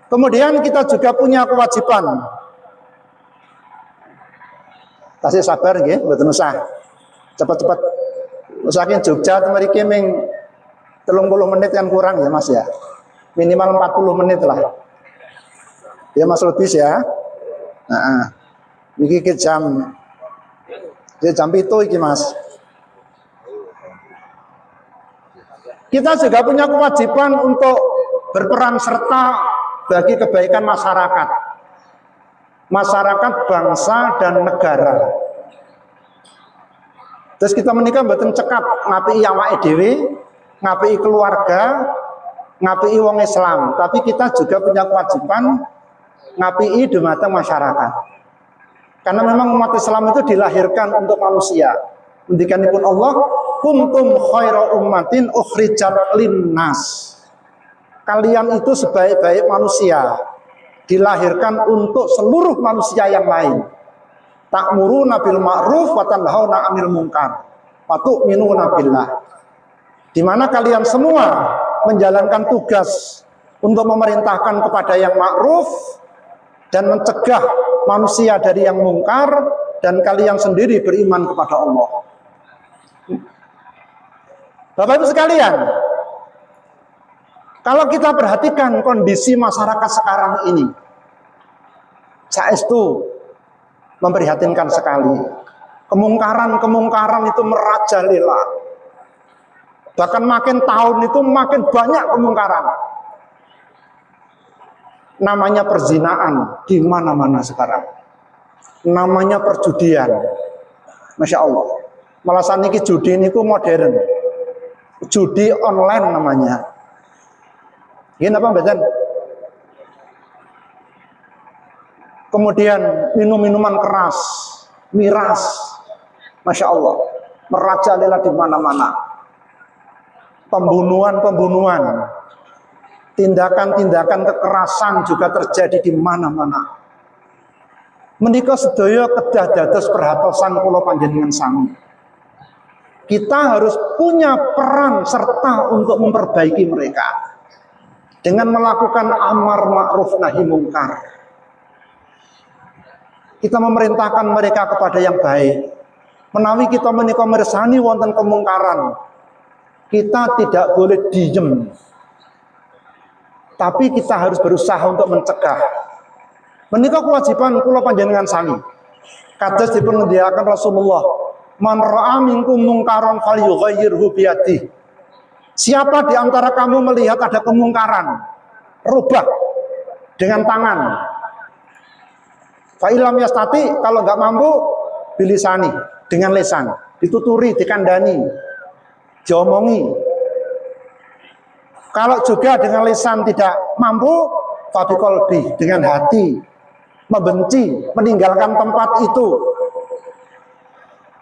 Kemudian kita juga punya kewajiban. Tasih sabar nggih, mboten usah. Cepat-cepat. Usahakan Jogja mriki ming 30 menit kan kurang ya Mas ya. Minimal 40 menit lah. Ya Mas Lubis ya. Nah, iki jam 7 iki Mas. Kita juga punya kewajiban untuk berperan serta bagi kebaikan masyarakat. Masyarakat, bangsa, dan negara. Terus kita menikah mboten cekap ngapiki awake dhewe, ngapiki keluarga, ngapiki wong Islam, tapi kita juga punya kewajiban ngapiki dumateng masyarakat. Karena memang umat Islam itu dilahirkan untuk manusia. Ngendikanipun Allah, kuntum khaira ummatin ukhrijat linnas. Kalian itu sebaik-baik manusia, dilahirkan untuk seluruh manusia yang lain. Ta'muruna bil ma'ruf wa tanhauna 'anil munkar wa tu'minuna billah. Di mana kalian semua menjalankan tugas untuk memerintahkan kepada yang ma'ruf dan mencegah manusia dari yang mungkar, dan kalian sendiri beriman kepada Allah. Bapak Ibu sekalian, kalau kita perhatikan kondisi masyarakat sekarang ini, saestu memprihatinkan sekali. Kemungkaran itu merajalela. Bahkan makin tahun itu makin banyak kemungkaran. Namanya perzinaan di mana-mana sekarang. Namanya perjudian. Masya Allah. Malah saniki judi niku modern. Judi online namanya. Ini apa mbak? Kemudian minum-minuman keras, miras, masya Allah, merajalela di mana-mana. Pembunuhan, tindakan-tindakan kekerasan juga terjadi di mana-mana. Menika sedaya kedah dados perhatosan kula panjenengan sami. Kita harus punya peran serta untuk memperbaiki mereka dengan melakukan amar ma'ruf nahi mungkar. Kita memerintahkan mereka kepada yang baik. Menawi kita menika mirsani wonten kemungkaran, kita tidak boleh diem. Tapi kita harus berusaha untuk mencegah. Menika kewajiban kula panjenengan sami. Kados dipun ngendikaken Rasulullah, "Man ra'a minkum mungkaran falyughayyirhu biyadihi." Siapa di antara kamu melihat ada kemungkaran, rubah dengan tangan. Fa'ilam yastati, kalau nggak mampu, bilisani, dengan lisan, dituturi, dikandani, diomongi. Kalau juga dengan lisan tidak mampu, fabiqolbi, dengan hati, membenci, meninggalkan tempat itu.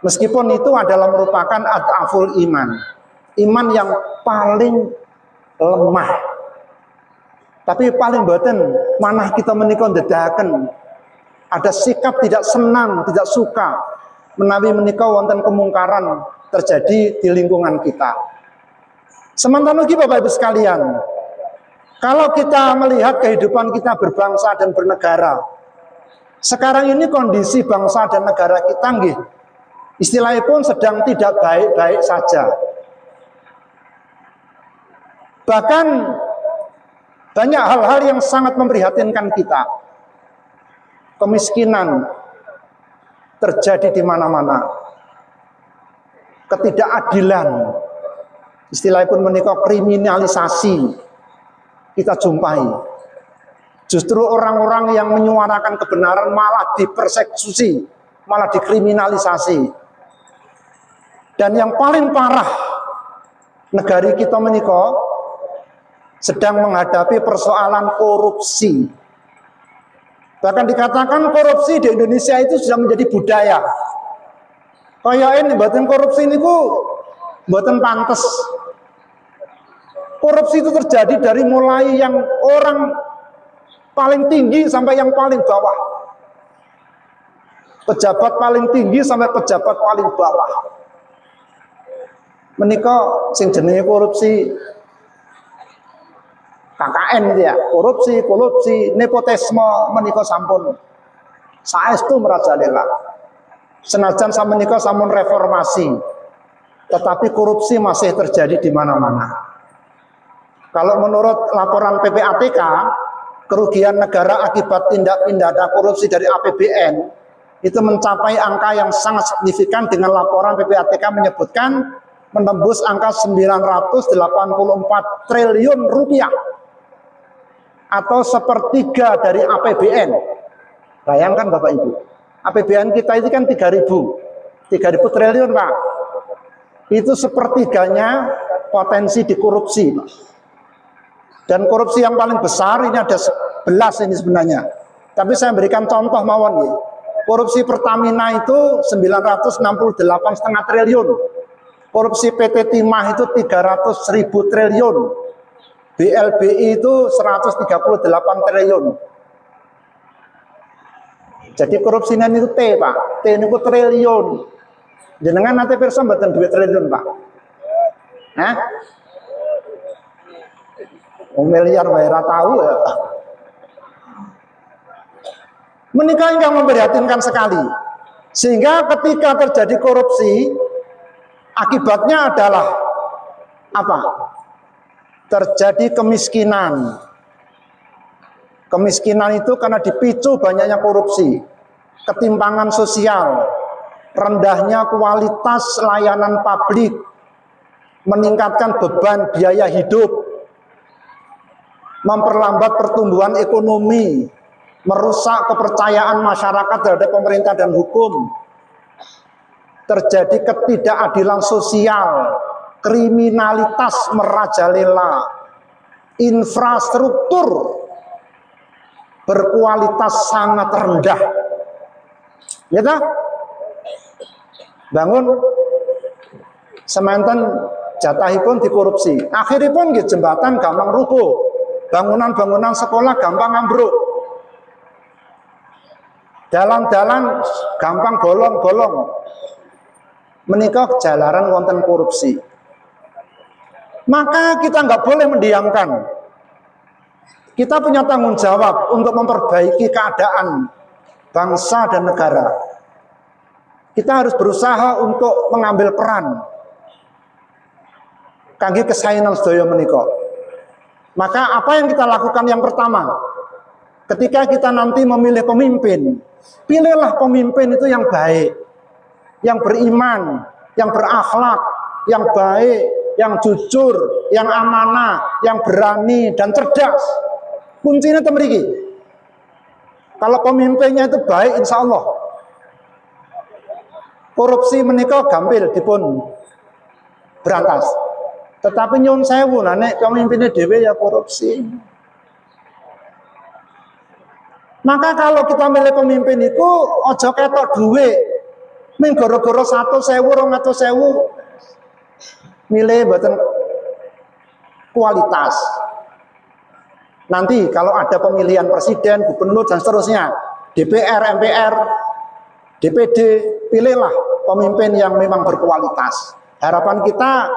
Meskipun itu adalah merupakan ad'aful iman. Iman yang paling lemah. Tapi paling boten manah kita menika ndedahaken ada sikap tidak senang, tidak suka menawi menika wonten kemungkaran terjadi di lingkungan kita. Sementara lagi Bapak Ibu sekalian, kalau kita melihat kehidupan kita berbangsa dan bernegara, Sekarang ini kondisi bangsa dan negara kita nggih, istilahnya pun sedang tidak baik-baik saja. Bahkan banyak hal-hal yang sangat memprihatinkan kita. Kemiskinan terjadi di mana-mana. Ketidakadilan, istilahnya pun menikah kriminalisasi kita jumpai. Justru orang-orang yang menyuarakan kebenaran malah dipersekusi, malah dikriminalisasi. Dan yang paling parah, negari kita menikah sedang menghadapi persoalan korupsi. Bahkan dikatakan korupsi di Indonesia itu sudah menjadi budaya. Kayak ini buatan korupsi ini buatan pantes. Korupsi itu terjadi dari mulai yang orang paling tinggi sampai yang paling bawah. Pejabat paling tinggi sampai pejabat paling bawah. Menika sing jenenge korupsi KKN gitu ya, korupsi, nepotisme menika sampun saestu merajalela. Senajan sama menika sampun reformasi, tetapi korupsi masih terjadi di mana-mana. Kalau menurut laporan PPATK, kerugian negara akibat tindak pidana korupsi dari APBN itu mencapai angka yang sangat signifikan, dengan laporan PPATK menyebutkan menembus angka 984 triliun rupiah atau sepertiga dari APBN. Bayangkan Bapak Ibu, APBN kita itu kan 3.000 triliun Pak. Itu sepertiganya potensi dikorupsi. Dan korupsi yang paling besar ini ada 11 ini sebenarnya. Tapi saya berikan contoh mawon ya. Korupsi Pertamina itu 968,5 triliun. Korupsi PT Timah itu 300.000 triliun. BLBI itu 138 triliun. Jadi korupsinya itu T Pak. T itu triliun. Jenengan nanti pirsa mboten duit triliun Pak. Hah? Miliar bayar tahu ya. Menikah yang memprihatinkan sekali. Sehingga ketika terjadi korupsi, akibatnya adalah apa? Terjadi kemiskinan. Kemiskinan itu karena dipicu banyaknya korupsi, ketimpangan sosial, rendahnya kualitas layanan publik, meningkatkan beban biaya hidup, memperlambat pertumbuhan ekonomi, merusak kepercayaan masyarakat terhadap pemerintah dan hukum, terjadi ketidakadilan sosial, kriminalitas merajalela, infrastruktur berkualitas sangat rendah. Ya tak? Bangun semanten jatahipun dikorupsi. Akhiripun nggih jembatan gampang rubuh. Bangunan-bangunan sekolah gampang ambruk. Dalan-dalan gampang bolong-bolong. Menika jalaran wonten korupsi. Maka kita nggak boleh mendiamkan. Kita punya tanggung jawab untuk memperbaiki keadaan bangsa dan negara. Kita harus berusaha untuk mengambil peran kangge kesaenan sedaya menika. Maka apa yang kita lakukan yang pertama, ketika kita nanti memilih pemimpin, pilihlah pemimpin itu yang baik, yang beriman, yang berakhlak, yang baik, yang jujur, yang amanah, yang berani dan cerdas. Kuncinya itu mriki. Kalau pemimpinnya itu baik, insya Allah korupsi menika gampil dipun berantas. Tetapi nyun sewu, nek pemimpinnya dhewe ya korupsi. Maka kalau kita milih pemimpin itu ojo ketok duit, ming goro-goro 100.000, 200.000, milih mboten kualitas. Nanti kalau ada pemilihan presiden, gubernur dan seterusnya, DPR, MPR, DPD, pilihlah pemimpin yang memang berkualitas. Harapan kita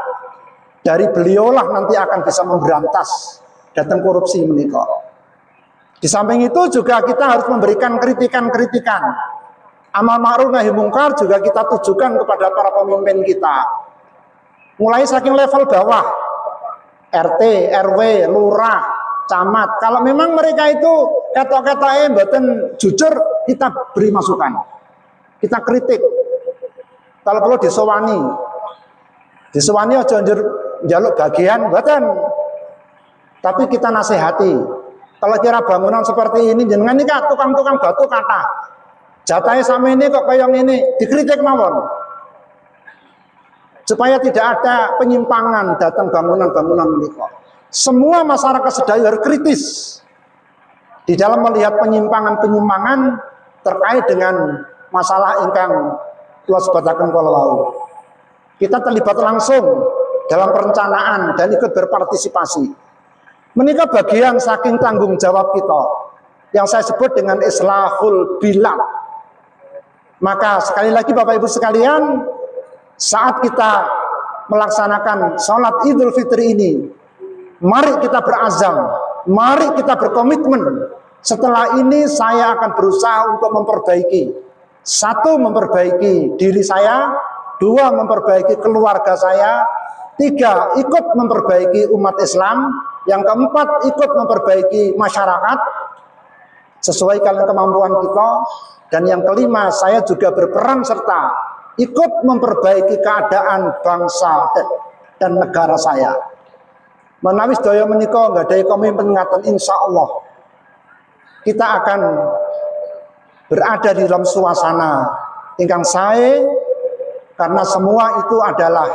dari beliaulah nanti akan bisa memberantas datang korupsi menika. Di samping itu juga kita harus memberikan kritikan-kritikan. Amal ma'ruf nahi mungkar juga kita tujukan kepada para pemimpin kita. Mulai saking level bawah, RT, RW, lurah, camat. Kalau memang mereka itu ketok-ketoknya mboten jujur, kita beri masukan. Kita kritik. Kalau perlu disowani. Disowani aja njaluk bagian mboten. Tapi kita nasihati. Kalau kira bangunan seperti ini jenengan ini tukang-tukang batu kata. Jatahnya sama ini kok kayak ini, dikritik mawon. Supaya tidak ada penyimpangan datang bangunan-bangunan menika. Semua masyarakat Sedayu harus kritis di dalam melihat penyimpangan-penyimpangan terkait dengan masalah ingkang kula sebataken kala wau. Kita terlibat langsung dalam perencanaan dan ikut berpartisipasi. Menika bagian saking tanggung jawab kita yang saya sebut dengan islahul bilad. Maka sekali lagi Bapak Ibu sekalian, saat kita melaksanakan sholat Idul Fitri ini, mari kita berazam, mari kita berkomitmen. Setelah ini saya akan berusaha untuk memperbaiki. Satu, memperbaiki diri saya. Dua, memperbaiki keluarga saya. Tiga, ikut memperbaiki umat Islam. Yang keempat, ikut memperbaiki masyarakat sesuai dengan kemampuan kita. Dan yang kelima, saya juga berperan serta ikut memperbaiki keadaan bangsa dan negara saya. Menawi sedaya menika nggadahi komitmen ngaten, insyaallah kita akan berada di dalam suasana ingkang sae, karena semua itu adalah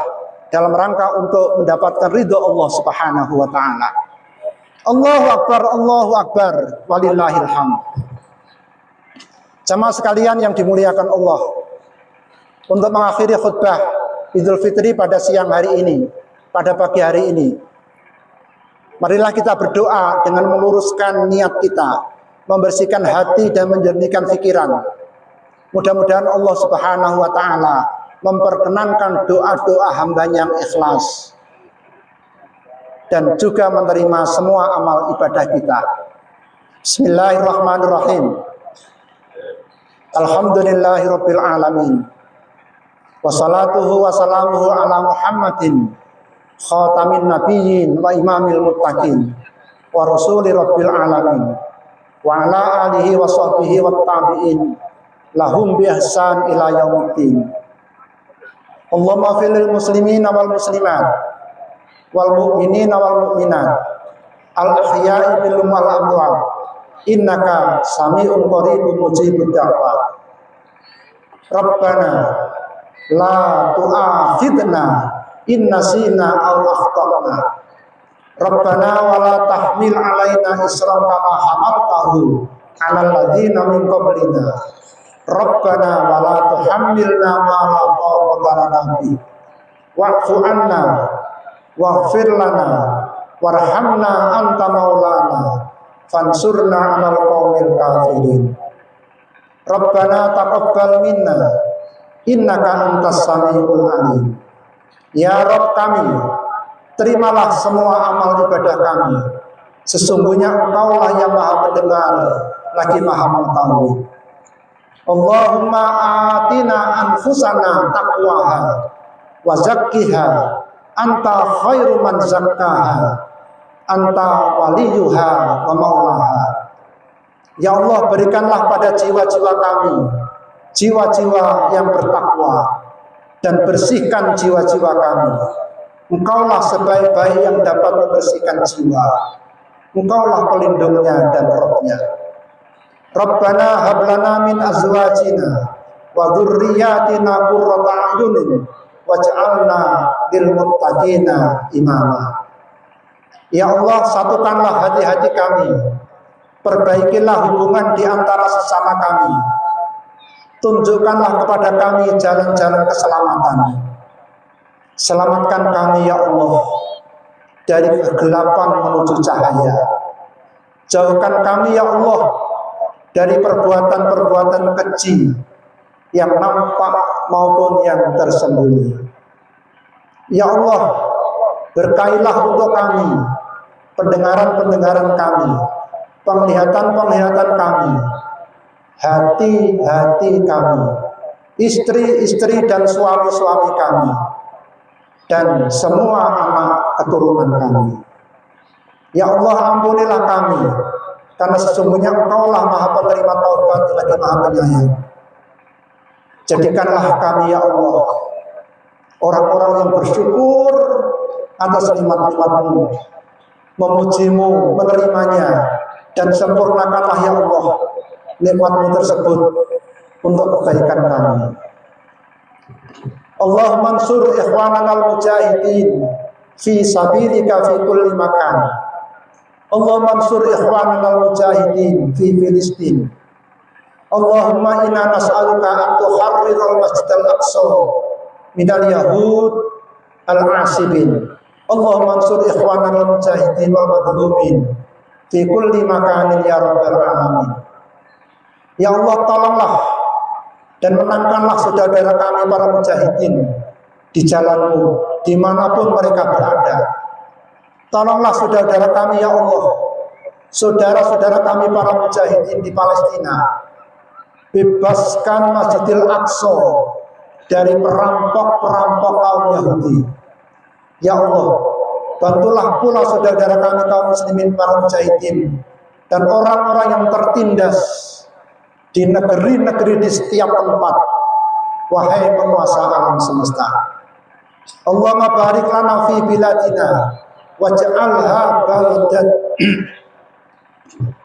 dalam rangka untuk mendapatkan ridho Allah Subhanahu wa taala. Allahu akbar, walillahil hamd. Jamaah sekalian yang dimuliakan Allah, untuk mengakhiri khutbah Idul Fitri pada siang hari ini, pada pagi hari ini, marilah kita berdoa dengan meluruskan niat kita, membersihkan hati dan menjernihkan pikiran. Mudah-mudahan Allah Subhanahu wa taala memperkenankan doa-doa hambanya yang ikhlas dan juga menerima semua amal ibadah kita. Bismillahirrahmanirrahim. Alhamdulillahirabbil alamin. Wassalatuhu wassalamuhu ala Muhammadin khatamin nabiyyin wa imamil muttaqin wa rasuli rabbil alamin wa ala alihi wa sahbihi wa tabi'in lahum bi ihsan ila yaumiddin. Allahumma fil muslimina wal muslimat wal mu'minina wal mu'minat al ahya'i minhum wal amwat innaka sami'un qaribun mujibud da'wat. Rabbana la tu'akhidna in nasina aw akhtana. Rabbana wa la tahmil alaina isran kama hamaltahu 'alal ladzina min qablina. Rabbana wa la tuhammilna ma la taqata lana bi. Wa'fu 'anna waghfir lana warhamna anta maulana fansurna 'alal qaumil kafirin. Rabbana taqabbal minna innaka antas samiul alim. Ya Rabb kami, terimalah semua amal ibadah kami. Sesungguhnya Engkaulah yang Maha mendengar lagi Maha mengetahui. Allahumma atina anfusana taqwaha wa zakkiha anta khairu man zakkaha anta waliyuha wa maulaha. Ya Allah, berikanlah pada jiwa-jiwa kami jiwa-jiwa yang bertakwa dan bersihkan jiwa-jiwa kami. Engkaulah sebaik-baik yang dapat membersihkan jiwa. Engkaulah pelindungnya dan rohnya. Rabbana hablana min azwajina wa dzurriyyatina qurrata a'yunin waj'alna lil muttaqina imama. Ya Allah, satukanlah hati-hati kami. Perbaikilah hubungan di antara sesama kami. Tunjukkanlah kepada kami jalan-jalan keselamatan. Selamatkan kami ya Allah dari kegelapan menuju cahaya. Jauhkan kami ya Allah dari perbuatan-perbuatan keji yang nampak maupun yang tersembunyi. Ya Allah, berkailah untuk kami pendengaran-pendengaran kami, penglihatan-penglihatan kami, hati-hati kami, istri-istri dan suami-suami kami, dan semua anak keturunan kami. Ya Allah, ampunilah kami, karena sesungguhnya Engkaulah Maha Penerima Taubat lagi Maha Penyayang. Jadikanlah kami ya Allah orang-orang yang bersyukur atas nikmat-nikmat-Mu, memuji-Mu, menerimanya, dan sempurnakanlah ya Allah nikmat-Mu tersebut untuk kebaikan kami. Allahumma ansur ikhwanana al-mujahidin fi sabilika fi kulli makan. Allahumma ansur ikhwanana al-mujahidin fi Filistin. Allahumma inna nas'aluka an tuharrir al-masjid al-aqsa minal yahud al-asibin. Allahumma ansur ikhwanana al-mujahidin wal madlumin fi kulli makanin ya rabbal alamin. Ya Allah, tolonglah dan menangkanlah saudara kami para mujahidin di jalan-Mu dimanapun mereka berada. Tolonglah saudara kami ya Allah, saudara-saudara kami para mujahidin di Palestina. Bebaskan Masjidil Aqsa dari perampok-perampok kaum Yahudi. Ya Allah, bantulah pula saudara kami kaum muslimin para mujahidin dan orang-orang yang tertindas di negeri-negeri di setiap tempat. Wahai penguasa alam semesta, Allahumma barik lana fi biladina waj'alha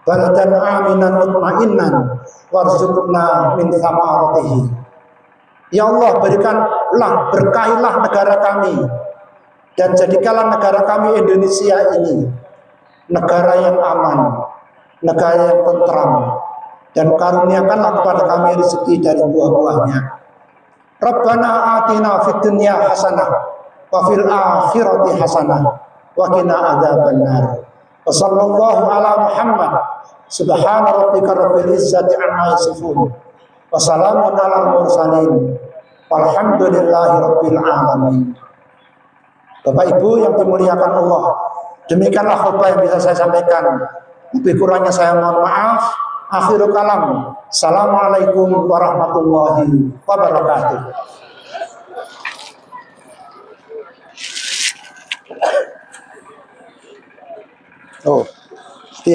baladan aminan mutmainnan warzuqna min thamaratihi. Ya Allah, berikanlah, berkahilah negara kami dan jadikanlah negara kami Indonesia ini negara yang aman, negara yang tentram, dan karuniakanlah kepada kami rezeki dari buah-buahnya. Rabbana atina fid dunya hasanah wa fil akhirati hasanah wa qina adzabannar. Wa sallallahu ala Muhammad subhana rabbika rabbil izzati amma yasifun wa salamun alal mursalin walhamdulillahi rabbil alamin. Bapak Ibu yang dimuliakan Allah, demikianlah khutbah yang bisa saya sampaikan. Lebih kurangnya saya mohon maaf. Akhirul kalam. Assalamualaikum warahmatullahi wabarakatuh. Oh.